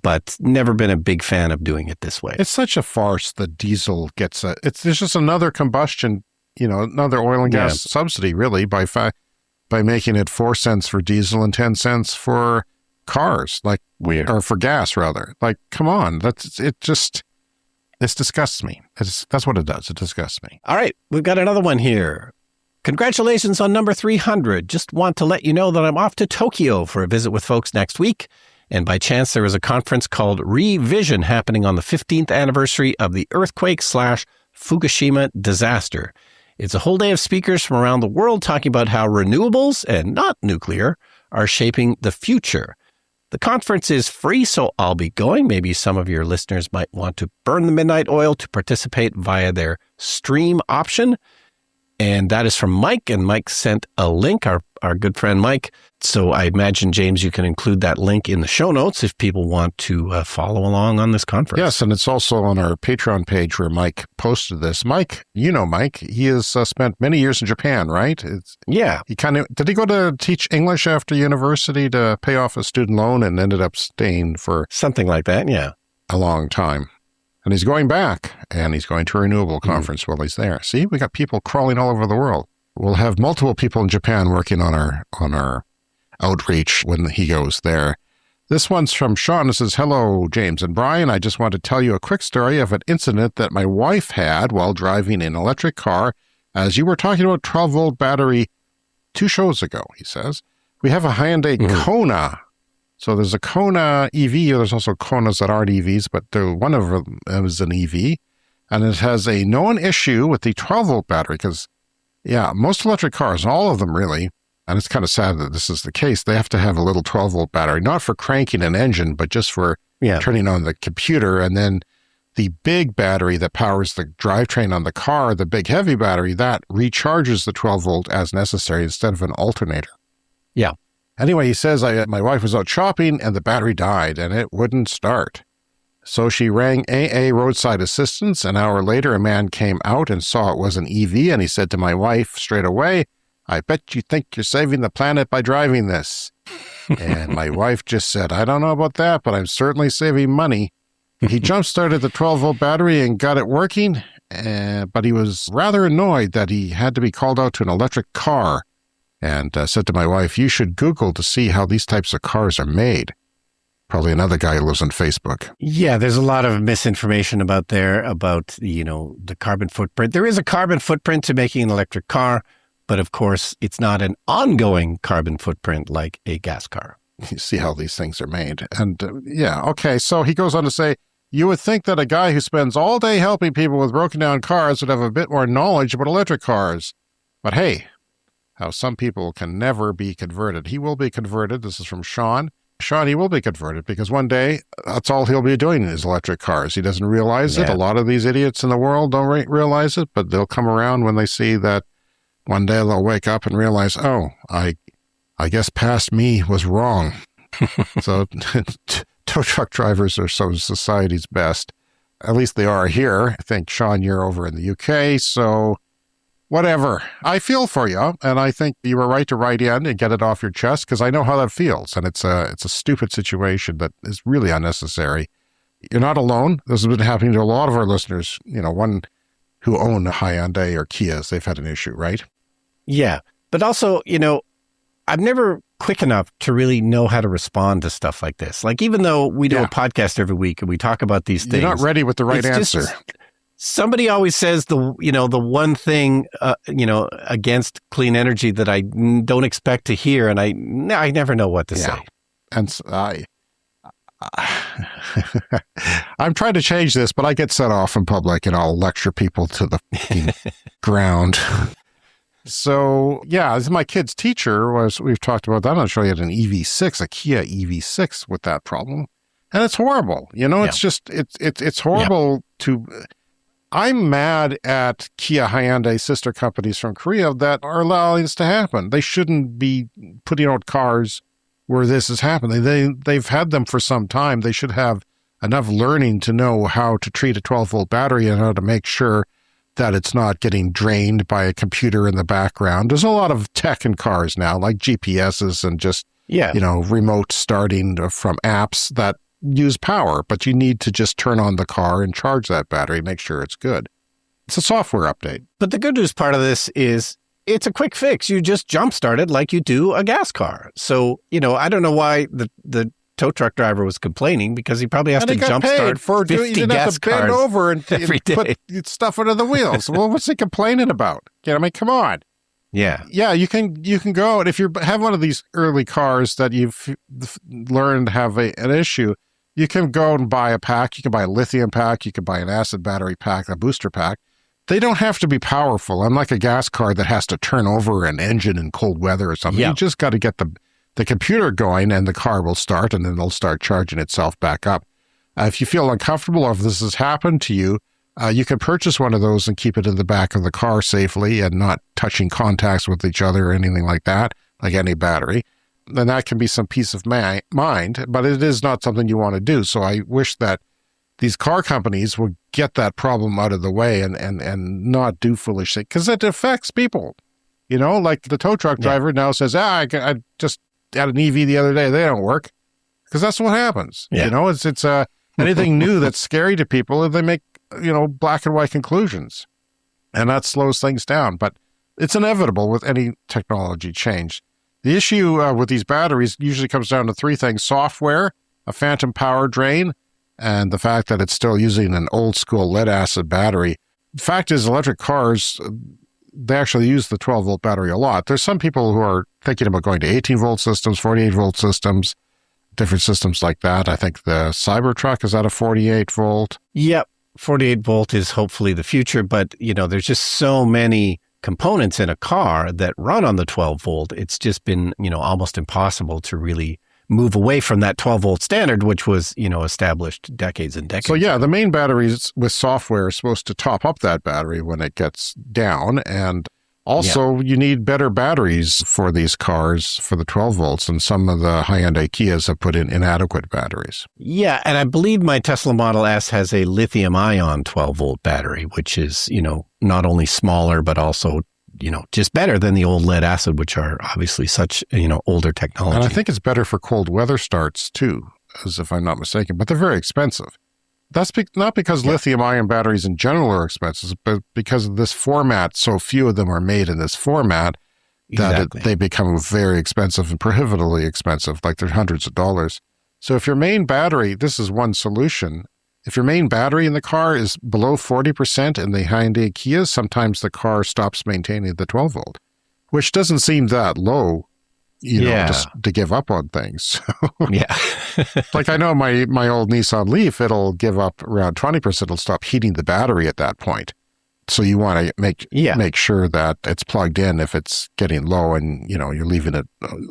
but never been a big fan of doing it this way. It's such a farce that diesel gets there's just another combustion, another oil and gas subsidy, really, by making it 4 cents for diesel and 10 cents for cars, weird, or for gas rather. Come on, it disgusts me. That's what it does. It disgusts me. All right, we've got another one here. Congratulations on number 300. Just want to let you know that I'm off to Tokyo for a visit with folks next week. And by chance, there is a conference called Revision happening on the 15th anniversary of the earthquake/Fukushima disaster. It's a whole day of speakers from around the world talking about how renewables, and not nuclear, are shaping the future. The conference is free, so I'll be going. Maybe some of your listeners might want to burn the midnight oil to participate via their stream option. And that is from Mike, and Mike sent a link, our good friend Mike. So I imagine, James, you can include that link in the show notes if people want to follow along on this conference. Yes, and it's also on our Patreon page where Mike posted this. Mike, Mike, he has spent many years in Japan, right? Yeah. Did he go to teach English after university to pay off a student loan and ended up staying for something like that? Yeah. A long time. And he's going back, and he's going to a renewable conference while he's there. See, we got people crawling all over the world. We'll have multiple people in Japan working on our outreach when he goes there. This one's from Sean. It says, hello, James and Brian. I just want to tell you a quick story of an incident that my wife had while driving an electric car, as you were talking about 12-volt battery 2 shows ago, he says. We have a Hyundai Kona. So there's a Kona EV. There's also Konas that aren't EVs, but one of them is an EV. And it has a known issue with the 12-volt battery because, most electric cars, all of them really, and it's kind of sad that this is the case, they have to have a little 12-volt battery, not for cranking an engine, but just for turning on the computer. And then the big battery that powers the drivetrain on the car, the big heavy battery, that recharges the 12-volt as necessary instead of an alternator. Yeah. Anyway, he says, my wife was out shopping and the battery died and it wouldn't start. So she rang AA roadside assistance. An hour later, a man came out and saw it was an EV, and he said to my wife straight away, I bet you think you're saving the planet by driving this. And my wife just said, I don't know about that, but I'm certainly saving money. He jump-started the 12-volt battery and got it working, but he was rather annoyed that he had to be called out to an electric car. And said to my wife, you should Google to see how these types of cars are made. Probably another guy who lives on Facebook. Yeah, there's a lot of misinformation about the carbon footprint. There is a carbon footprint to making an electric car, but of course, it's not an ongoing carbon footprint like a gas car. You see how these things are made. And okay, so he goes on to say, You would think that a guy who spends all day helping people with broken down cars would have a bit more knowledge about electric cars. But hey, how some people can never be converted. He will be converted. This is from Sean. Sean, he will be converted because one day that's all he'll be doing in his electric cars. He doesn't realize it. A lot of these idiots in the world don't realize it, but they'll come around when they see that one day they'll wake up and realize, oh, I guess past me was wrong. So tow truck drivers are some of society's best. At least they are here. I think, Sean, you're over in the UK, so whatever. I feel for you, and I think you were right to write in and get it off your chest because I know how that feels, and it's a stupid situation that is really unnecessary. You're not alone. This has been happening to a lot of our listeners. One who own a Hyundai or Kias, they've had an issue, right? Yeah, but also, I'm never quick enough to really know how to respond to stuff like this. Like, even though we do a podcast every week and we talk about these things, you're not ready with the right answer. Somebody always says the one thing, against clean energy that I don't expect to hear. And I never know what to say. And I'm trying to change this, but I get set off in public and I'll lecture people to the ground. So, yeah, this is my kid's teacher. We've talked about that. I'm not sure he had an EV6, a Kia EV6 with that problem. And it's horrible. It's just, it's horrible to... I'm mad at Kia Hyundai sister companies from Korea that are allowing this to happen. They shouldn't be putting out cars where this is happening. They've had them for some time. They should have enough learning to know how to treat a 12-volt battery and how to make sure that it's not getting drained by a computer in the background. There's a lot of tech in cars now, like GPSs and just, remote starting from apps that use power, but you need to just turn on the car and charge that battery, make sure it's good. It's a software update. But the good news part of this is it's a quick fix. You just jump-start it like you do a gas car. So, I don't know why the tow truck driver was complaining because he probably has to jump-start 50 gas cars bend over and every day. Put stuff under the wheels. Well, what's he complaining about? Come on. Yeah. Yeah, you can go, and if you have one of these early cars that you've learned have an issue, you can go and buy a pack. You can buy a lithium pack. You can buy an acid battery pack, a booster pack. They don't have to be powerful. Unlike a gas car that has to turn over an engine in cold weather or something. Yeah. You just got to get the computer going and the car will start and then it'll start charging itself back up. If you feel uncomfortable or if this has happened to you, you can purchase one of those and keep it in the back of the car safely and not touching contacts with each other or anything like that, like any battery. Then that can be some peace of mind, but it is not something you want to do. So I wish that these car companies would get that problem out of the way and not do foolish things, because it affects people. Like the tow truck driver now says, I just had an EV the other day. They don't work, because that's what happens. Yeah. It's anything new that's scary to people, they make, black and white conclusions, and that slows things down. But it's inevitable with any technology change. The issue with these batteries usually comes down to three things: software, a phantom power drain, and the fact that it's still using an old school lead acid battery. The fact is, electric cars, they actually use the 12-volt battery a lot. There's some people who are thinking about going to 18-volt systems, 48-volt systems, different systems like that. I think the Cybertruck is at a 48-volt. Yep, 48-volt is hopefully the future, but, there's just so many components in a car that run on the 12-volt. It's just been, almost impossible to really move away from that 12-volt standard, which was, established decades and decades ago. So yeah, the main batteries with software are supposed to top up that battery when it gets down. And also you need better batteries for these cars for the 12 volts. And some of the Hyundai Kias have put in inadequate batteries. Yeah. And I believe my Tesla Model S has a lithium ion 12-volt battery, which is, not only smaller, but also just better than the old lead acid, which are obviously such, older technology. And I think it's better for cold weather starts too, as if I'm not mistaken, but they're very expensive. That's not because lithium-ion batteries in general are expensive, but because of this format, so few of them are made in this format that they become very expensive and prohibitively expensive, like they're hundreds of dollars. So if your main battery, this is one solution, if your main battery in the car is below 40% in the Hyundai Kias, sometimes the car stops maintaining the 12-volt, which doesn't seem that low just to give up on things. Yeah. Like I know my old Nissan Leaf, it'll give up around 20%. It'll stop heating the battery at that point. So you want to make sure that it's plugged in if it's getting low and, you're leaving it.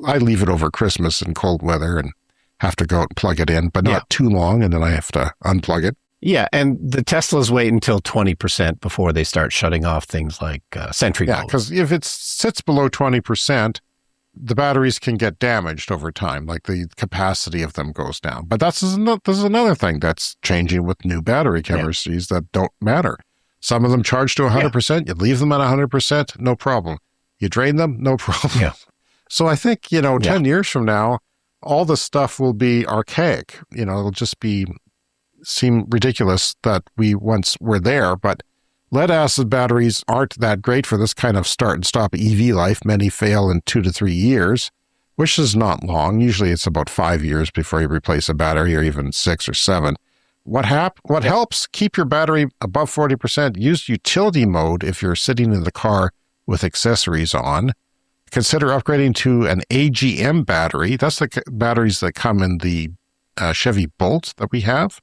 I leave it over Christmas in cold weather and have to go out and plug it in, but not too long, and then I have to unplug it. Yeah, and the Teslas wait until 20% before they start shutting off things like Sentry mode. Yeah, because if it sits below 20%, the batteries can get damaged over time, like the capacity of them goes down. But this is another thing that's changing with new battery chemistries that don't matter. Some of them charge to 100%. You leave them at 100%, no problem. You drain them, no problem. Yeah. So I think, 10 years from now, all this stuff will be archaic. It'll just seem ridiculous that we once were there, but lead acid batteries aren't that great for this kind of start and stop EV life. Many fail in 2 to 3 years, which is not long. Usually it's about 5 years before you replace a battery, or even 6 or 7. What helps keep your battery above 40%? Use utility mode if you're sitting in the car with accessories on. Consider upgrading to an AGM battery. That's the batteries that come in the Chevy Bolt that we have,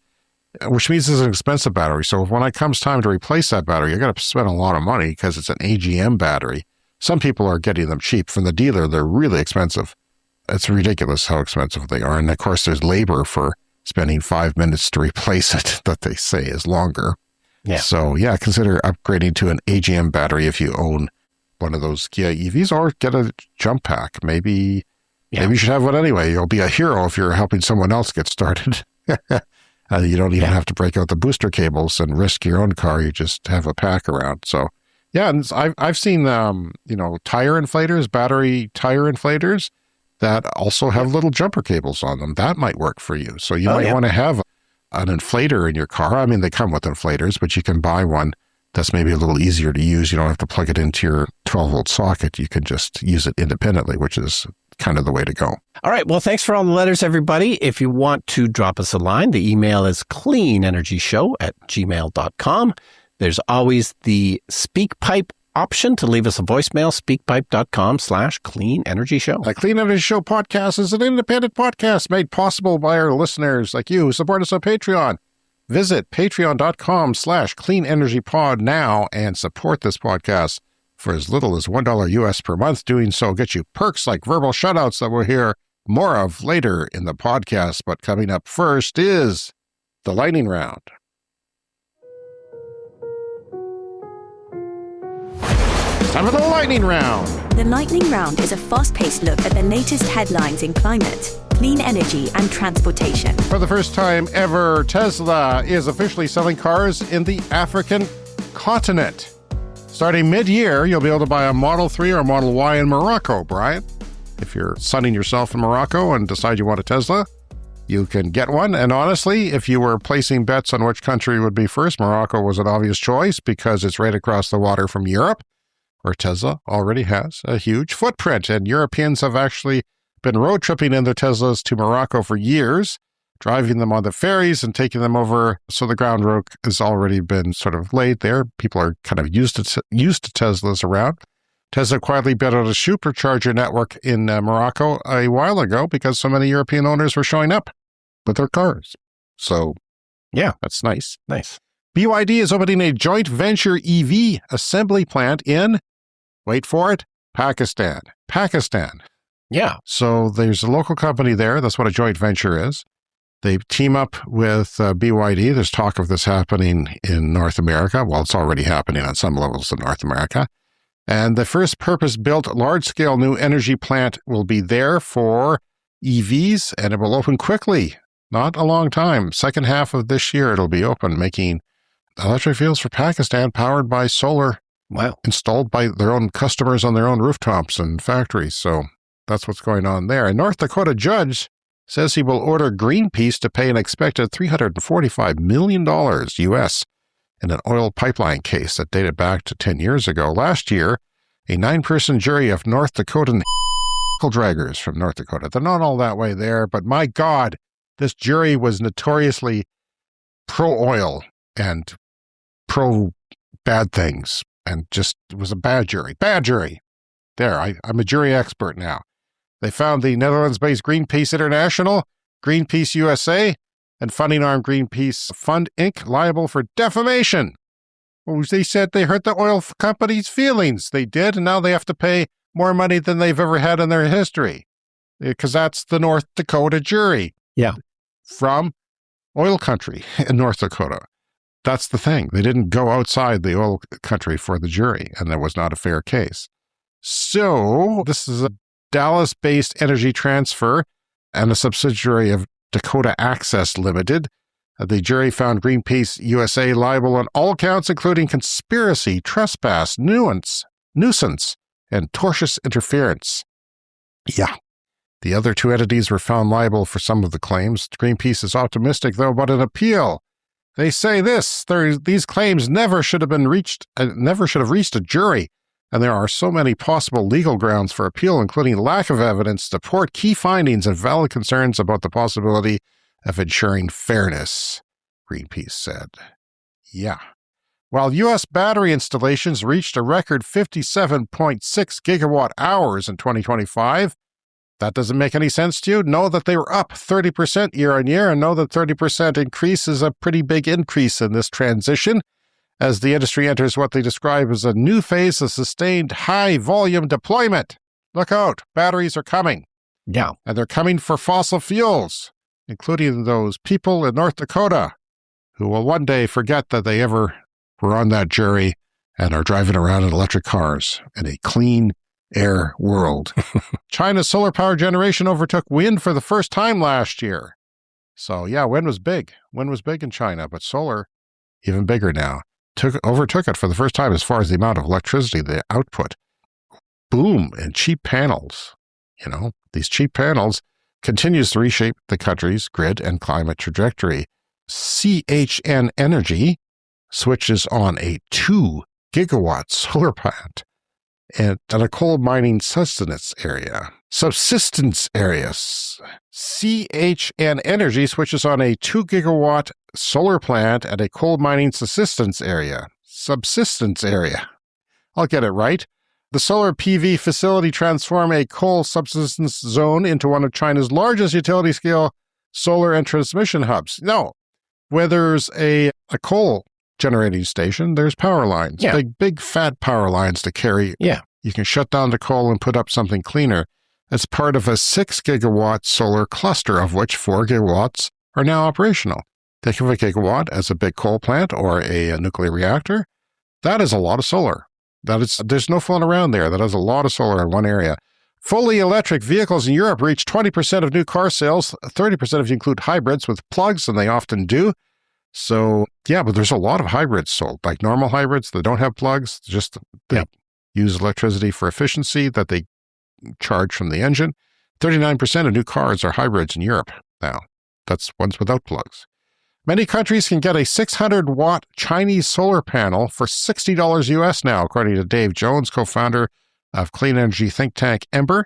which means it's an expensive battery. So when it comes time to replace that battery, you're going to spend a lot of money because it's an AGM battery. Some people are getting them cheap. From the dealer, they're really expensive. It's ridiculous how expensive they are. And of course, there's labor for spending 5 minutes to replace it that they say is longer. Yeah. So consider upgrading to an AGM battery if you own one of those Kia EVs, or get a jump pack. Maybe you should have one anyway. You'll be a hero if you're helping someone else get started. You don't even have to break out the booster cables and risk your own car. You just have a pack around. So, and I've seen, tire inflators, battery tire inflators that also have little jumper cables on them. That might work for you. So you might want to have an inflator in your car. I mean, they come with inflators, but you can buy one that's maybe a little easier to use. You don't have to plug it into your 12-volt socket. You can just use it independently, which is kind of the way to go. All right. Well, thanks for all the letters, everybody. If you want to drop us a line, the email is cleanenergyshow@gmail.com. There's always the SpeakPipe option to leave us a voicemail, speakpipe.com/cleanenergyshow. The Clean Energy Show podcast is an independent podcast made possible by our listeners like you who support us on Patreon. Visit patreon.com/cleanenergypod now and support this podcast for as little as $1 US per month. Doing so gets you perks like verbal shoutouts that we'll hear more of later in the podcast. But coming up first is the lightning round. Time for the lightning round. The lightning round is a fast-paced look at the latest headlines in climate, clean energy, and transportation. For the first time ever, Tesla is officially selling cars in the African continent. Starting mid-year, you'll be able to buy a Model 3 or Model Y in Morocco, Brian. If you're sunning yourself in Morocco and decide you want a Tesla, you can get one. And honestly, if you were placing bets on which country would be first, Morocco was an obvious choice because it's right across the water from Europe, where Tesla already has a huge footprint. And Europeans have actually been road tripping in their Teslas to Morocco for years, driving them on the ferries and taking them over. So the groundwork has already been sort of laid there. People are kind of used to Teslas around. Tesla quietly built out a supercharger network in Morocco a while ago because so many European owners were showing up with their cars. So, that's nice. Nice. BYD is opening a joint venture EV assembly plant in, wait for it, Pakistan. Yeah. So there's a local company there. That's what a joint venture is. They team up with BYD. There's talk of this happening in North America. Well, it's already happening on some levels in North America. And the first purpose-built large-scale new energy plant will be there for EVs, and it will open quickly. Not a long time. Second half of this year, it'll be open, making electric vehicles for Pakistan powered by solar. Wow. Installed by their own customers on their own rooftops and factories. So that's what's going on there. A North Dakota judge says he will order Greenpeace to pay an expected $345 million US in an oil pipeline case that dated back to 10 years ago. Last year, a 9-person jury of North Dakotan draggers from North Dakota. They're not all that way there, but my God, this jury was notoriously pro-oil and pro-bad things, and just it was a bad jury. Bad jury. There, I'm a jury expert now. They found the Netherlands-based Greenpeace International, Greenpeace USA, and funding arm Greenpeace Fund Inc. liable for defamation. Well, they said they hurt the oil company's feelings. They did, and now they have to pay more money than they've ever had in their history. Because that's the North Dakota jury. Yeah. From oil country in North Dakota. That's the thing. They didn't go outside the oil country for the jury, and that was not a fair case. So this is a Dallas-based Energy Transfer and a subsidiary of Dakota Access Limited. The jury found Greenpeace USA liable on all counts, including conspiracy, trespass, nuisance, and tortious interference. Yeah. The other two entities were found liable for some of the claims. Greenpeace is optimistic, though, about an appeal. They say these claims never should have reached a jury, and there are so many possible legal grounds for appeal, including lack of evidence, support key findings, and valid concerns about the possibility of ensuring fairness, Greenpeace said. Yeah. While U.S. battery installations reached a record 57.6 gigawatt hours in 2025, that doesn't make any sense to you? Know that they were up 30% year on year, and know that 30% increase is a pretty big increase in this transition as the industry enters what they describe as a new phase of sustained high-volume deployment. Look out, batteries are coming. Yeah. And they're coming for fossil fuels, including those people in North Dakota who will one day forget that they ever were on that jury and are driving around in electric cars in a clean air world. China's solar power generation overtook wind for the first time last year. So yeah, wind was big. Wind was big in China, but solar, even bigger now. Overtook it for the first time as far as the amount of electricity, the output. Boom, and cheap panels. You know, these cheap panels continues to reshape the country's grid and climate trajectory. CHN Energy switches on a 2 gigawatt solar plant at a coal mining subsistence area. CHN Energy switches on a 2 gigawatt solar plant at a coal mining subsistence area. I'll get it right. The solar PV facility transformed a coal subsistence zone into one of China's largest utility-scale solar and transmission hubs. No, where there's a coal generating station, there's power lines. Yeah. Big fat power lines to carry. Yeah. You can shut down the coal and put up something cleaner. It's part of a 6 gigawatt solar cluster, of which 4 gigawatts are now operational. Think of a gigawatt as a big coal plant or a nuclear reactor. That is a lot of solar. There's no fooling around there. That is a lot of solar in one area. Fully electric vehicles in Europe reach 20% of new car sales. 30% if you include hybrids with plugs, and they often do. So, yeah, but there's a lot of hybrids sold, like normal hybrids that don't have plugs, just they use electricity for efficiency that they charge from the engine. 39% of new cars are hybrids in Europe now. That's ones without plugs. Many countries can get a 600-watt Chinese solar panel for $60 US now, according to Dave Jones, co-founder of clean energy think tank Ember.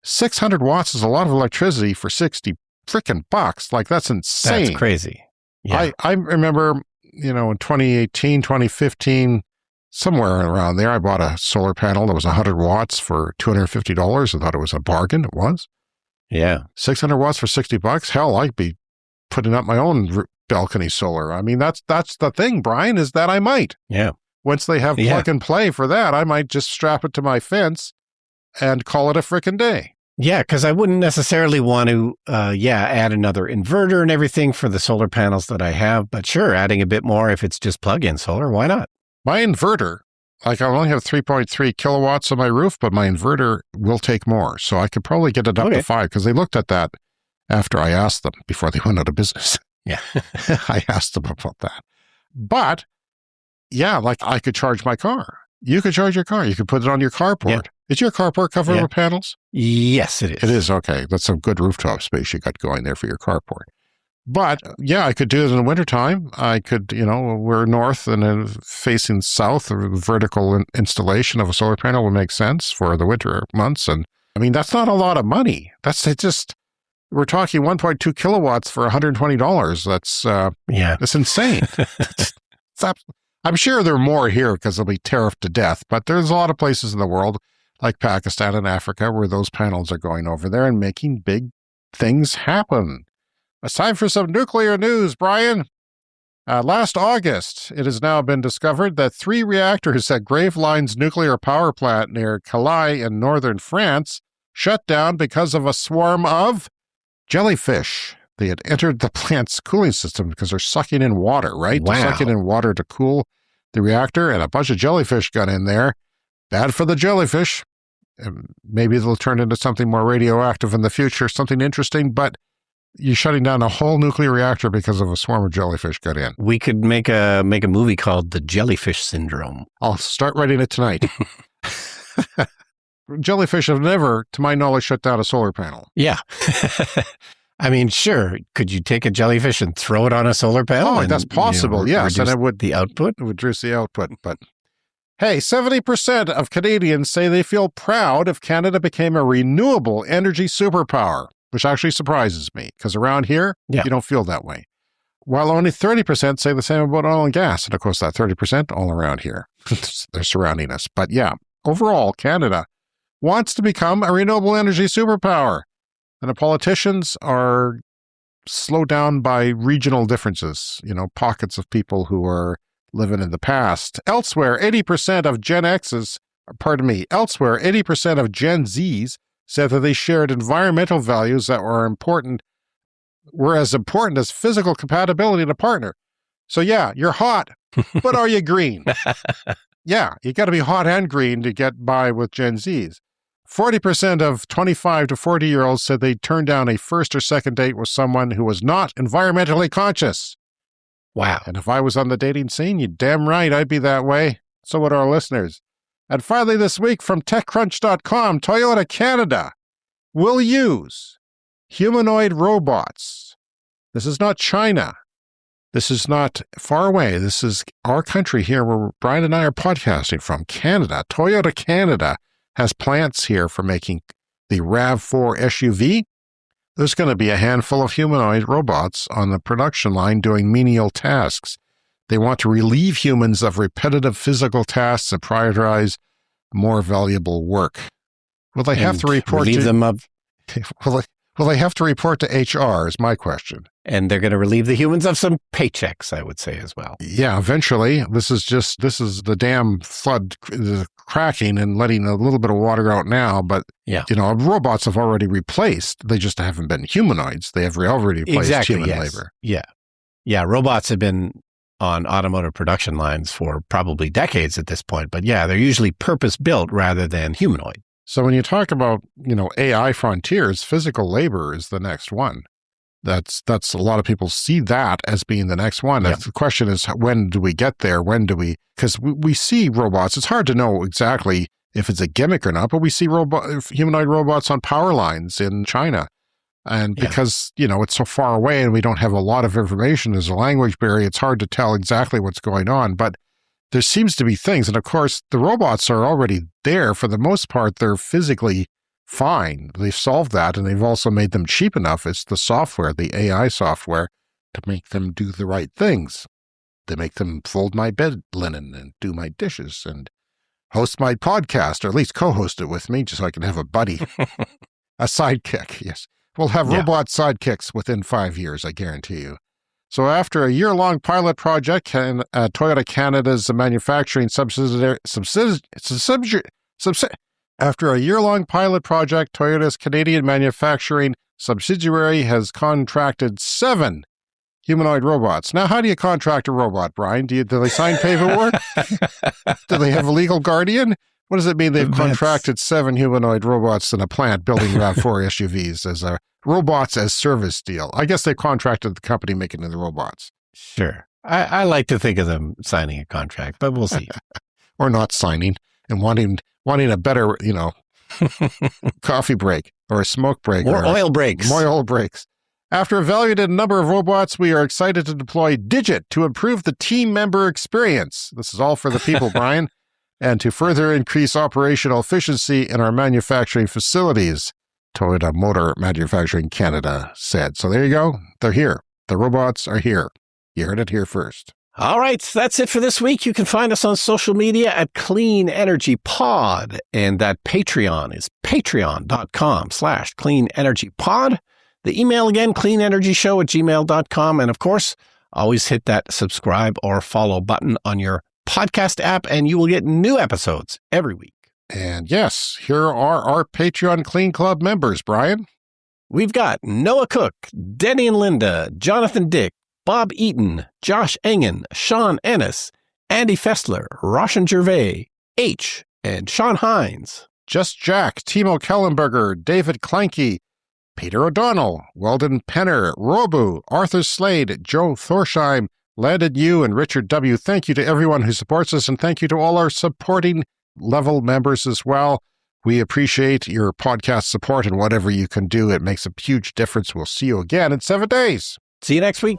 600 watts is a lot of electricity for 60 freaking bucks. Like, that's insane. That's crazy. Yeah. I remember, in 2018, 2015, somewhere around there, I bought a solar panel that was 100 watts for $250. I thought it was a bargain. It was. Yeah. 600 watts for 60 bucks. Hell, I'd be putting up my own balcony solar. I mean, that's the thing, Brian, is that I might. Yeah. Once they have plug and play for that, I might just strap it to my fence and call it a frickin' day. Yeah, because I wouldn't necessarily want to, add another inverter and everything for the solar panels that I have. But sure, adding a bit more if it's just plug-in solar, why not? My inverter, I only have 3.3 kilowatts on my roof, but my inverter will take more. So I could probably get it up to 5, because they looked at that after I asked them before they went out of business. Yeah. I asked them about that. But, yeah, like I could charge my car. You could charge your car. You could put it on your carport. Yeah. Is your carport covered with panels? Yes, it is. It is, okay. That's some good rooftop space you got going there for your carport. But, yeah, I could do it in the wintertime. I could, we're north and facing south. A vertical installation of a solar panel would make sense for the winter months. And, I mean, that's not a lot of money. We're talking 1.2 kilowatts for $120. That's insane. I'm sure there are more here because they'll be tariffed to death, but there's a lot of places in the world like Pakistan and Africa, where those panels are going over there and making big things happen. It's time for some nuclear news, Brian. Last August, it has now been discovered that 3 reactors at Gravelines nuclear power plant near Calais in northern France shut down because of a swarm of jellyfish. They had entered the plant's cooling system because they're sucking in water, right? Wow. They're sucking in water to cool the reactor, and a bunch of jellyfish got in there. Bad for the jellyfish. Maybe they'll turn into something more radioactive in the future, something interesting, but you're shutting down a whole nuclear reactor because of a swarm of jellyfish got in. We could make a movie called The Jellyfish Syndrome. I'll start writing it tonight. Jellyfish have never, to my knowledge, shut down a solar panel. Yeah. I mean, sure. Could you take a jellyfish and throw it on a solar panel? Oh, that's possible, yes. And it would the output? It would reduce the output. But hey, 70% of Canadians say they feel proud if Canada became a renewable energy superpower, which actually surprises me, because around here, you don't feel that way. While only 30% say the same about oil and gas. And of course, that 30% all around here. They're surrounding us. But yeah, overall, Canada wants to become a renewable energy superpower. And the politicians are slowed down by regional differences, pockets of people who are living in the past. Elsewhere, 80% of Gen Zs said that they shared environmental values that were as important as physical compatibility in a partner. So yeah, you're hot, but are you green? Yeah, you got to be hot and green to get by with Gen Zs. 40% of 25 to 40-year-olds said they'd turn down a first or second date with someone who was not environmentally conscious. Wow. And if I was on the dating scene, you're damn right I'd be that way. So would our listeners. And finally this week from TechCrunch.com, Toyota Canada will use humanoid robots. This is not China. This is not far away. This is our country here where Brian and I are podcasting from, Canada. Toyota Canada has plants here for making the RAV4 SUV. There's going to be a handful of humanoid robots on the production line doing menial tasks. They want to relieve humans of repetitive physical tasks and prioritize more valuable work. Will they have to report relieve them of? Will they have to report to HR is my question. And they're going to relieve the humans of some paychecks, I would say, as well. Yeah, eventually. This is the dam flood cracking and letting a little bit of water out now. But, robots have already replaced. They just haven't been humanoids. They have already replaced human labor. Yeah. Yeah, robots have been on automotive production lines for probably decades at this point. But yeah, they're usually purpose-built rather than humanoid. So when you talk about, AI frontiers, physical labor is the next one. That's a lot of people see that as being the next one. Yeah. The question is, when do we get there? Because we see robots. It's hard to know exactly if it's a gimmick or not, but we see humanoid robots on power lines in China. And because, it's so far away and we don't have a lot of information, there's a language barrier, it's hard to tell exactly what's going on. But there seems to be things. And of course, the robots are already there. For the most part, they're physically fine. They've solved that, and they've also made them cheap enough. It's the software, the AI software, to make them do the right things. They make them fold my bed linen and do my dishes and host my podcast, or at least co-host it with me, just so I can have a buddy, a sidekick. Yes. We'll have robot sidekicks within 5 years, I guarantee you. So after a year-long pilot project, Toyota Canada's manufacturing After a year-long pilot project, Toyota's Canadian manufacturing subsidiary has contracted 7 humanoid robots. Now, how do you contract a robot, Brian? Do they sign paperwork? Do they have a legal guardian? What does it mean they've contracted 7 humanoid robots in a plant building RAV4 SUVs as a robots as service deal? I guess they contracted the company making the robots. Sure. I like to think of them signing a contract, but we'll see. Or not signing and wanting a better, coffee break or a smoke break. More oil breaks. More oil breaks. After evaluating a number of robots, we are excited to deploy Digit to improve the team member experience. This is all for the people, Brian. And to further increase operational efficiency in our manufacturing facilities, Toyota Motor Manufacturing Canada said. So there you go. They're here. The robots are here. You heard it here first. All right, that's it for this week. You can find us on social media at Clean Energy Pod, and that Patreon is patreon.com/cleanenergypod. The email again, cleanenergyshow@gmail.com. And of course, always hit that subscribe or follow button on your podcast app, and you will get new episodes every week. And yes, here are our Patreon Clean Club members, Brian. We've got Noah Cook, Denny and Linda, Jonathan Dick, Bob Eaton, Josh Engen, Sean Ennis, Andy Fessler, Roshan Gervais, H, and Sean Hines. Just Jack, Timo Kellenberger, David Kleinke, Peter O'Donnell, Weldon Penner, Robu, Arthur Slade, Joe Thorsheim, Landon Yu, and Richard W. Thank you to everyone who supports us, and thank you to all our supporting level members as well. We appreciate your podcast support, and whatever you can do, it makes a huge difference. We'll see you again in 7 days. See you next week.